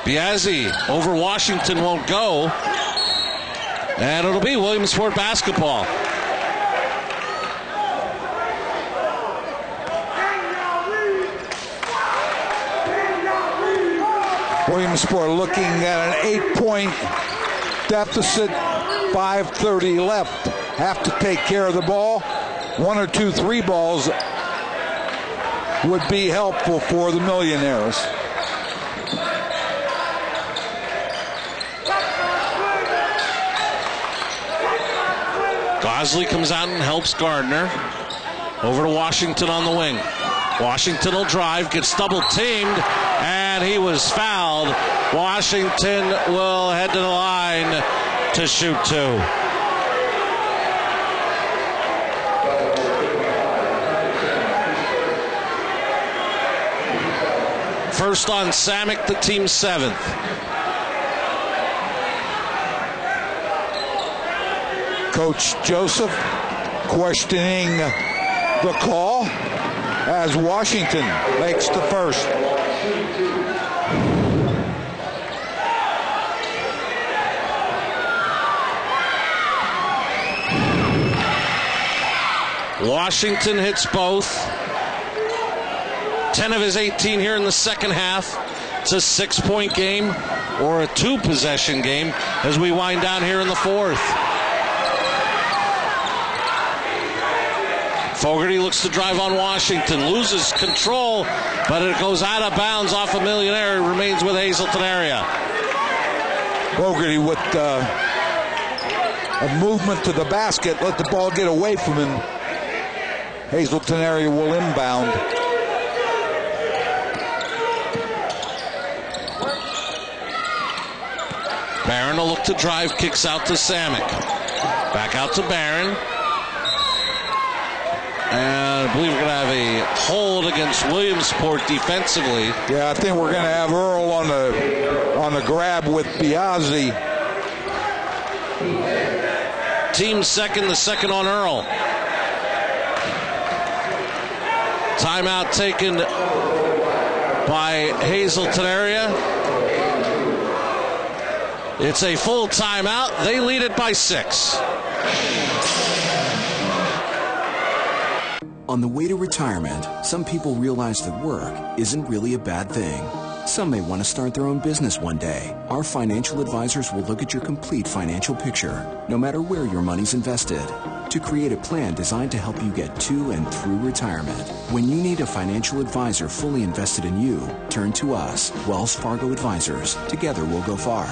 Biazzi over Washington won't go. And it'll be Williamsport basketball. Williamsport looking at an 8-point deficit, 5:30 left. Have to take care of the ball. 1 or 2 3 balls would be helpful for the Millionaires. Gosley comes out and helps Gardner. Over to Washington on the wing. Washington will drive, gets double teamed, and he was fouled. Washington will head to the line to shoot 2. First on Samick, the team's 7th. Coach Joseph questioning the call as Washington makes the first. Washington hits both. 10 of his 18 here in the second half. It's a 6-point game or a 2-possession game as we wind down here in the fourth. Fogarty looks to drive on Washington, loses control, but it goes out of bounds off a Millionaire. It remains with Hazleton area. Fogarty with a movement to the basket, let the ball get away from him. Hazleton area will inbound. Barron will look to drive, kicks out to Samick. Back out to Barron. And I believe we're going to have a hold against Williamsport defensively. Yeah, I think we're going to have Earl on the grab with Biazzi. Team second, the second on Earl. Timeout taken by Hazleton area. It's a full timeout. They lead it by 6. On the way to retirement, some people realize that work isn't really a bad thing. Some may want to start their own business one day. Our financial advisors will look at your complete financial picture, no matter where your money's invested, to create a plan designed to help you get to and through retirement. When you need a financial advisor fully invested in you, turn to us, Wells Fargo Advisors. Together we'll go far.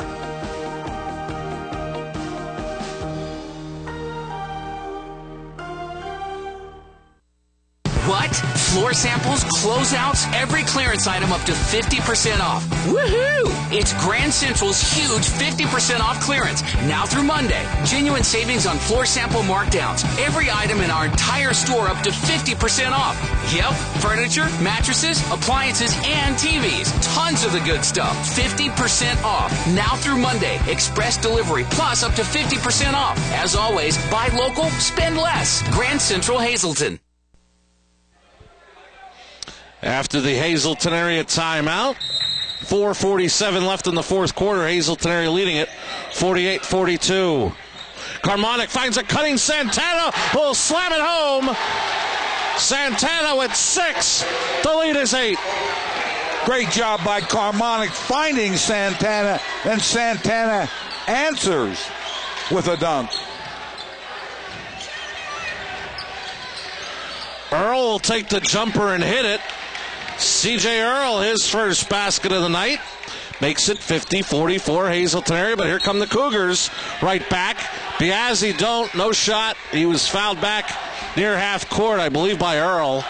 What? Floor samples, closeouts, every clearance item up to 50% off. Woohoo! It's Grand Central's huge 50% off clearance. Now through Monday. Genuine savings on floor sample markdowns. Every item in our entire store up to 50% off. Yep, furniture, mattresses, appliances, and TVs. Tons of the good stuff. 50% off. Now through Monday. Express delivery plus up to 50% off. As always, buy local, spend less. Grand Central Hazleton. After the Hazleton area timeout, 4:47 left in the fourth quarter. Hazleton area leading it 48-42. Carmonic finds a cutting Santana, will slam it home. Santana with 6. The lead is 8. Great job by Carmonic finding Santana, and Santana answers with a dunk. Earl will take the jumper and hit it. C.J. Earl, his first basket of the night, makes it 50-44 Hazleton area, but here come the Cougars right back. Biazzi no shot. He was fouled back near half court, I believe, by Earl.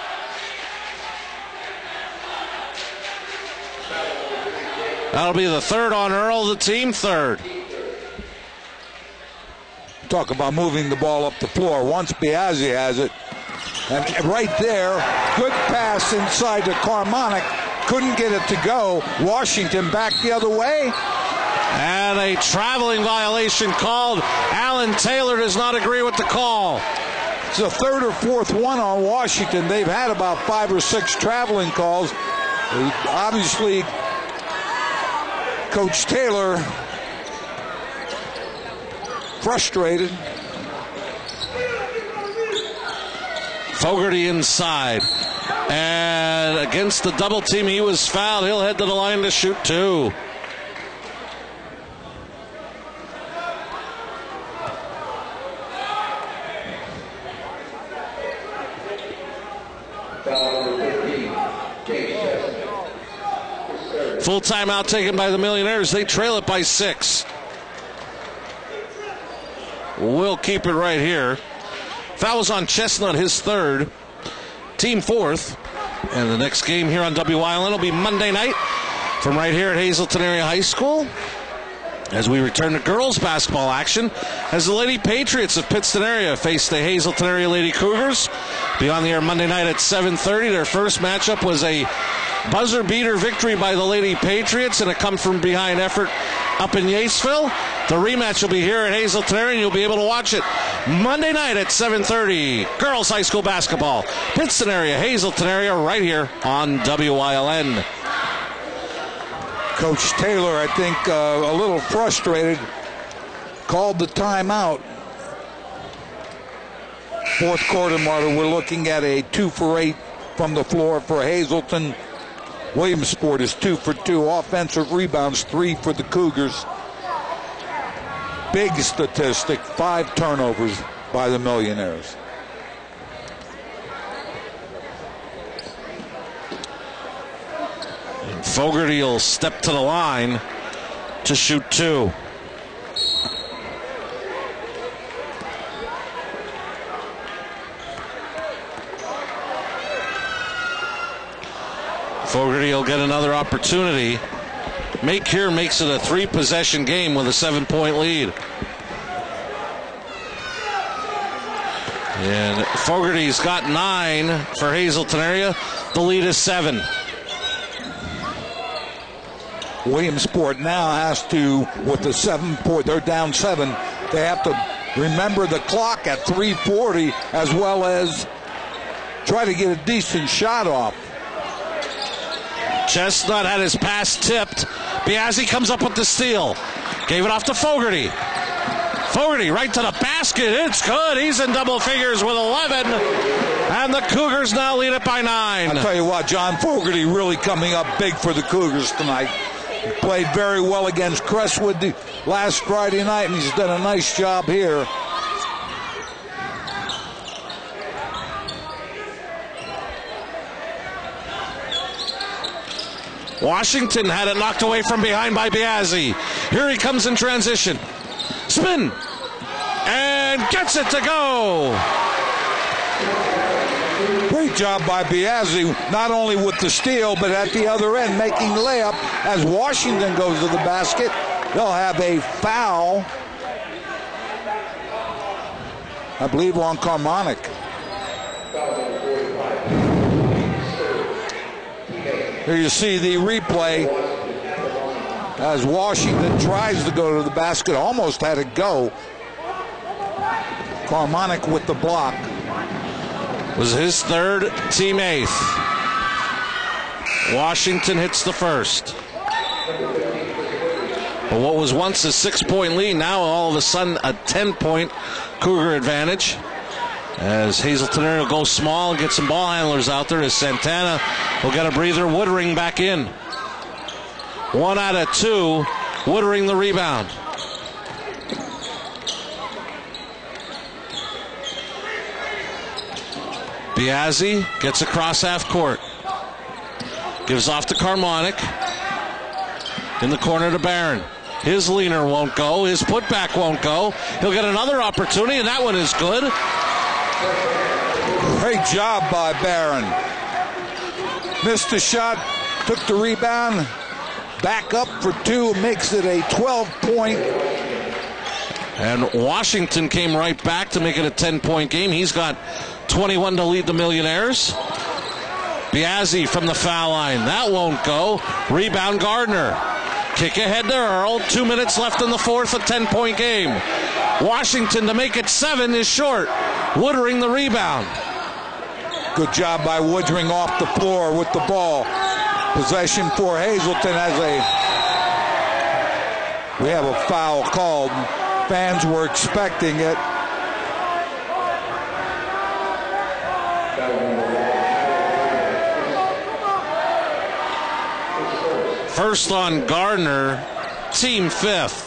That'll be the third on Earl, the team third. talk about moving the ball up the floor. Once Biazzi has it, and right there, good pass inside to Carmonic. Couldn't get it to go. Washington back the other way. And a traveling violation called. Alan Taylor does not agree with the call. It's the third or fourth one on Washington. They've had about 5 or 6 traveling calls. Obviously, Coach Taylor frustrated. Fogarty inside. And against the double team, he was fouled. He'll head to the line to shoot 2. Full timeout taken by the Millionaires. They trail it by 6. We'll keep it right here. Foul was on Chestnut, his 3rd. Team 4th. And the next game here on WYLN will be Monday night from right here at Hazleton Area High School as we return to girls basketball action as the Lady Patriots of Pittston area face the Hazleton Area Lady Cougars. Be on the air Monday night at 7:30. Their first matchup was a buzzer beater victory by the Lady Patriots and a come from behind effort up in Yatesville. The rematch will be here at Hazleton Area, and you'll be able to watch it Monday night at 7:30. Girls high school basketball, Pittston area, Hazleton area, right here on WYLN. Coach Taylor, I think, a little frustrated, called the timeout. Fourth quarter, Marta, we're looking at a 2 for 8 from the floor for Hazleton. Williamsport is 2 for 2. Offensive rebounds, 3 for the Cougars. Big statistic, 5 turnovers by the Millionaires. And Fogarty will step to the line to shoot 2. Fogarty will get another opportunity. Make here makes it a 3-possession game with a 7-point lead. And Fogarty's got 9 for Hazleton area. The lead is 7. Williamsport now has to, with the 7-point, they're down 7. They have to remember the clock at 3:40 as well as try to get a decent shot off. Chestnut had his pass tipped. Biazzi comes up with the steal. Gave it off to Fogarty. Fogarty right to the basket. It's good. He's in double figures with 11. And the Cougars now lead it by 9. I'll tell you what, John Fogarty really coming up big for the Cougars tonight. He played very well against Crestwood last Friday night, and he's done a nice job here. Washington had it knocked away from behind by Biazzi. Here he comes in transition. Spin. And gets it to go. Great job by Biazzi, not only with the steal, but at the other end, making layup as Washington goes to the basket. They'll have a foul, I believe, on Carmonic. Here you see the replay as Washington tries to go to the basket, almost had it go. Carmonic with the block. Was his 3rd, team 8th. Washington hits the first. But what was once a 6-point lead, now all of a sudden a 10-point Cougar advantage. As Hazleton area will go small and get some ball handlers out there as Santana will get a breather. Woodring back in. 1 out of 2. Woodring the rebound. Biazzi gets across half court. Gives off to Carmonic. In the corner to Barron. His leaner won't go. His putback won't go. He'll get another opportunity, and that one is good. Great job by Barron. Missed the shot, took the rebound, back up for 2, makes it a 12-point And Washington came right back to make it a 10-point game. He's got 21 to lead the Millionaires. Biazzi from the foul line. That won't go. Rebound Gardner. Kick ahead to Earl. 2 minutes left in the fourth, a 10-point game. Washington to make it 7 is short. Woodring the rebound. Good job by Woodring off the floor with the ball. Possession for Hazleton we have a foul called. Fans were expecting it. First on Gardner, team fifth.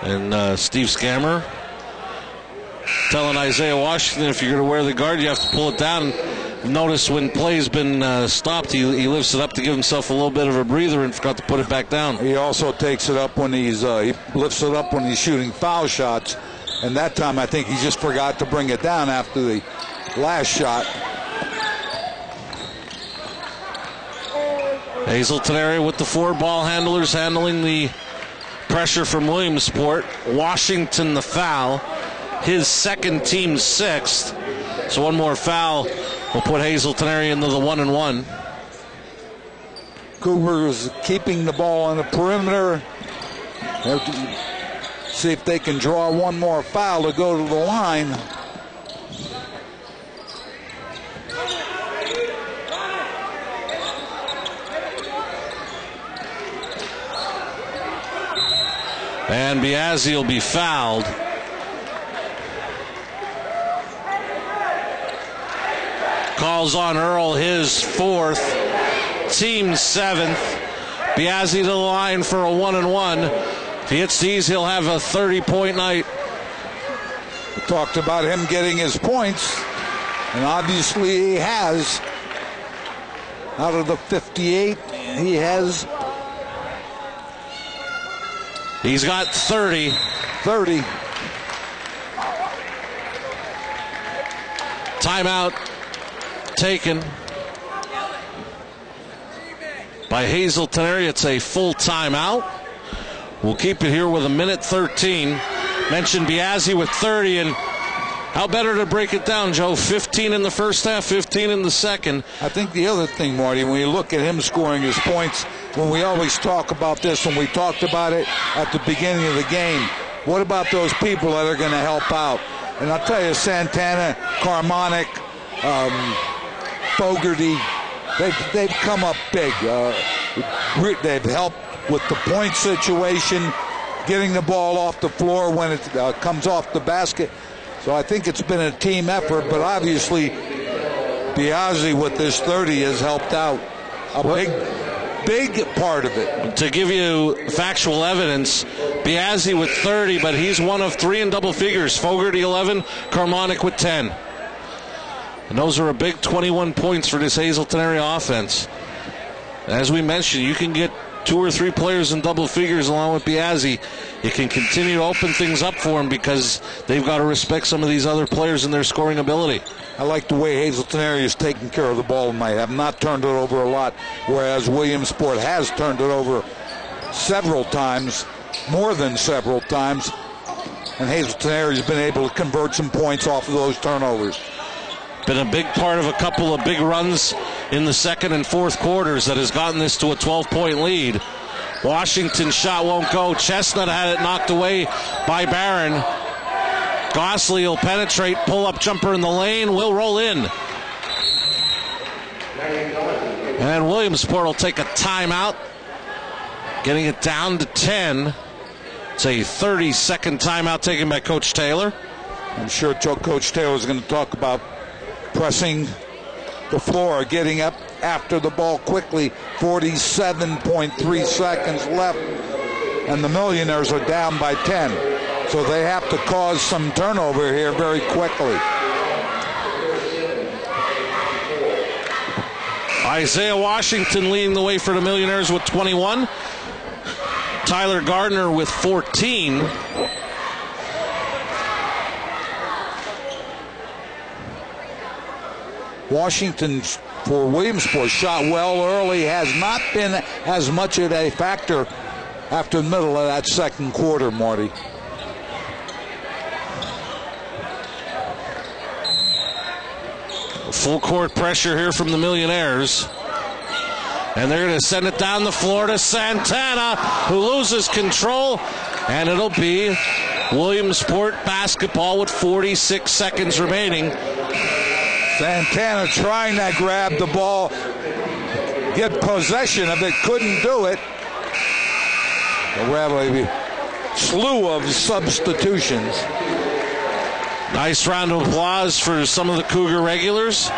And Steve Scammer telling Isaiah Washington, if you're going to wear the guard, you have to pull it down. Notice when play's been stopped, he lifts it up to give himself a little bit of a breather and forgot to put it back down. He also takes it up when he lifts it up when he's shooting foul shots. And that time I think he just forgot to bring it down after the last shot. Hazleton area with the 4 ball handlers handling the pressure from Williamsport. Washington the foul. His second, team 6th. So one more foul will put Hazleton area into the 1-1. Cougars keeping the ball on the perimeter. See if they can draw one more foul to go to the line. And Biazzi will be fouled. Calls on Earl, his 4th, team 7th. Biazzi to the line for a 1-1. If he hits these, he'll have a 30-point night. We talked about him getting his points, and obviously he has. Out of the 58, he's got 30. 30. Timeout taken by Hazleton area. It's a full timeout. We'll keep it here with a minute 13. Mentioned Biazzi with 30, and how better to break it down, Joe? 15 in the first half, 15 in the second. I think the other thing, Marty, when you look at him scoring his points, when we always talk about this, when we talked about it at the beginning of the game, what about those people that are going to help out? And I'll tell you, Santana, Carmonic, Fogarty, they've come up big. They've helped with the point situation, getting the ball off the floor when it comes off the basket. So I think it's been a team effort, but obviously Biazzi with this 30 has helped out a big part of it. To give you factual evidence, Biazzi with 30, but he's one of 3 in double figures. Fogarty 11, Carmonic with 10. And those are a big 21 points for this Hazleton area offense. As we mentioned, you can get 2 or 3 players in double figures along with Biazzi. You can continue to open things up for them because they've got to respect some of these other players and their scoring ability. I like the way Hazleton area is taking care of the ball tonight. Have not turned it over a lot, whereas Williamsport has turned it over several times, more than several times, and Hazleton area has been able to convert some points off of those turnovers. Been a big part of a couple of big runs in the second and fourth quarters that has gotten this to a 12-point lead. Washington's shot won't go. Chestnut had it knocked away by Barron. Gossley will penetrate, pull-up jumper in the lane, will roll in. And Williamsport will take a timeout, getting it down to 10. It's a 30-second timeout taken by Coach Taylor. I'm sure Coach Taylor is going to talk about pressing the floor, getting up after the ball quickly. 47.3 seconds left, and the Millionaires are down by 10. So they have to cause some turnover here very quickly. Isaiah Washington leading the way for the Millionaires with 21. Tyler Gardner with 14. Washington for Williamsport shot well early, has not been as much of a factor after the middle of that second quarter, Marty. Full court pressure here from the Millionaires. And they're going to send it down the floor to Santana, who loses control. And it'll be Williamsport basketball with 46 seconds remaining. Santana trying to grab the ball, get possession of it, couldn't do it. A slew of substitutions. Nice round of applause for some of the Cougar regulars.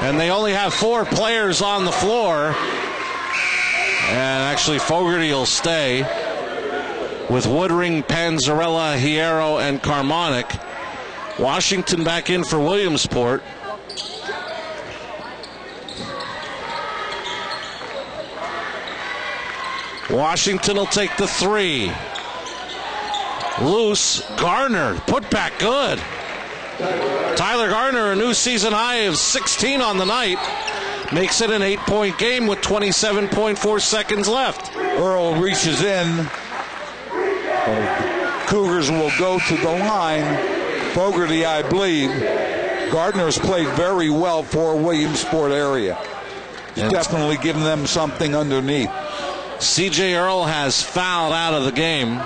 And they only have 4 players on the floor. And actually Fogarty will stay with Woodring, Panzarella, Hierro, and Carmonic. Washington back in for Williamsport. Washington will take the 3. Loose. Garner. Put back good. Tyler Garner, a new season high of 16 on the night. Makes it an 8-point game with 27.4 seconds left. Earl reaches in. Cougars will go to the line. Fogarty, I believe. Gardner's played very well for Williamsport area. He's definitely given them something underneath. C.J. Earl has fouled out of the game.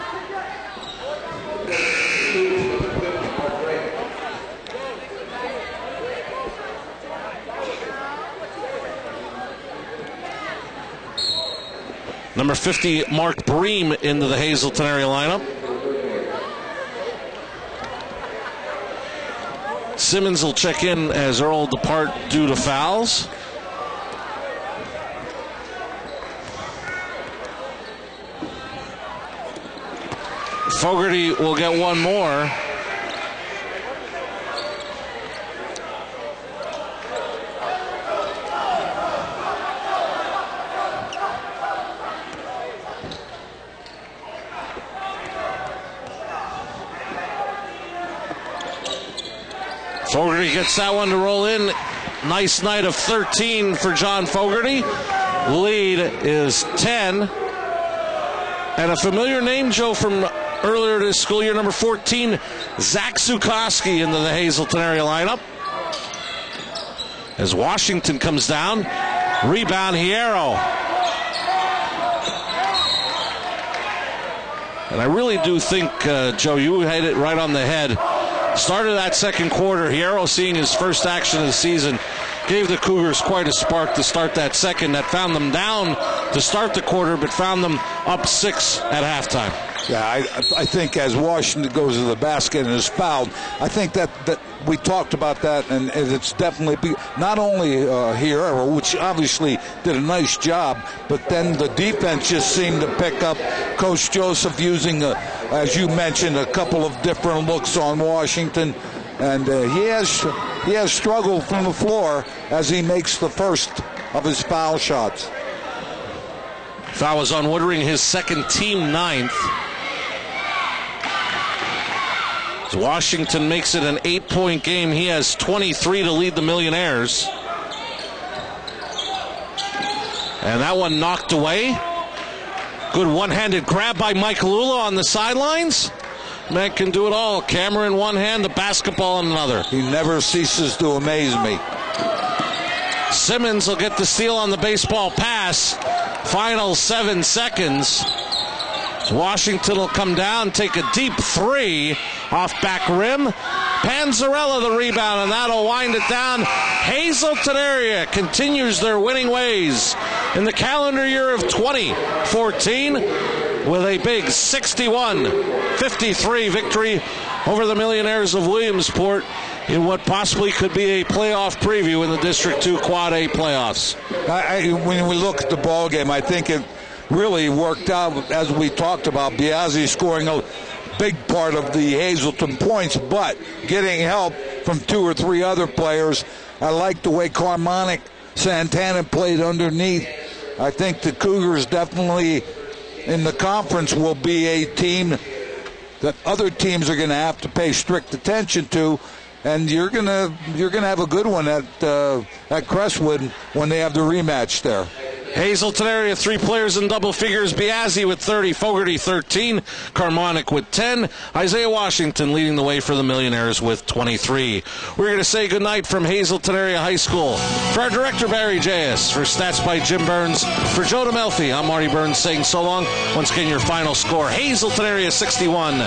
Number 50, Mark Bream, into the Hazleton area lineup. Simmons will check in as Earl depart due to fouls. Fogarty will get one more. Fogarty gets that one to roll in. Nice night of 13 for John Fogarty. Lead is 10. And a familiar name, Joe, from earlier this school year, number 14, Zach Zukowski, into the Hazleton area lineup. As Washington comes down, rebound Hierro. And I really do think, Joe, you hit it right on the head. Started that second quarter, Hierro seeing his first action of the season, gave the Cougars quite a spark to start that second. That found them down to start the quarter, but found them up 6 at halftime. Yeah, I think as Washington goes to the basket and is fouled, I think that we talked about that, and it's definitely not only Hierro, which obviously did a nice job, but then the defense just seemed to pick up. Coach Joseph using, as you mentioned, a couple of different looks on Washington, and he has struggled from the floor as he makes the first of his foul shots. Foul was on Woodring, his second, team 9th. As Washington makes it an 8-point game. He has 23 to lead the Millionaires. And that one knocked away. Good one-handed grab by Mike Lula on the sidelines. Man can do it all. Camera in one hand, the basketball in another. He never ceases to amaze me. Simmons will get the steal on the baseball pass. Final 7 seconds. Washington will come down, take a deep 3 off back rim. Panzarella the rebound, and that'll wind it down. Hazleton area continues their winning ways in the calendar year of 2014 with a big 61-53 victory over the Millionaires of Williamsport in what possibly could be a playoff preview in the District 2 Quad A playoffs. When we look at the ball game, I think it really worked out, as we talked about, Biazzi scoring a big part of the Hazleton points, but getting help from 2 or 3 other players. I like the way Carmonic Santana played underneath. I think the Cougars definitely in the conference will be a team that other teams are going to have to pay strict attention to, and you're gonna have a good one at Crestwood when they have the rematch there. Hazleton area, 3 players in double figures. Biazzi with 30, Fogarty 13, Carmonic with 10, Isaiah Washington leading the way for the Millionaires with 23. We're going to say goodnight from Hazleton Area High School. For our director, Barry J.S., for stats by Jim Burns, for Joe DeMelfi, I'm Marty Burns saying so long. Once again, your final score, Hazleton Area 61,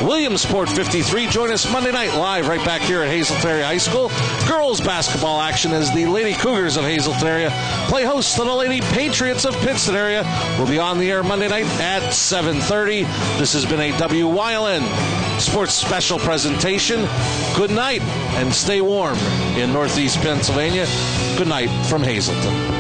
Williamsport 53. Join us Monday night live right back here at Hazleton Area High School. Girls basketball action as the Lady Cougars of Hazleton Area play host to the Lady Patriots of Pittston area. Will be on the air Monday night at 7:30. This has been a WYLN Sports Special presentation. Good night and stay warm in Northeast Pennsylvania. Good night from Hazleton.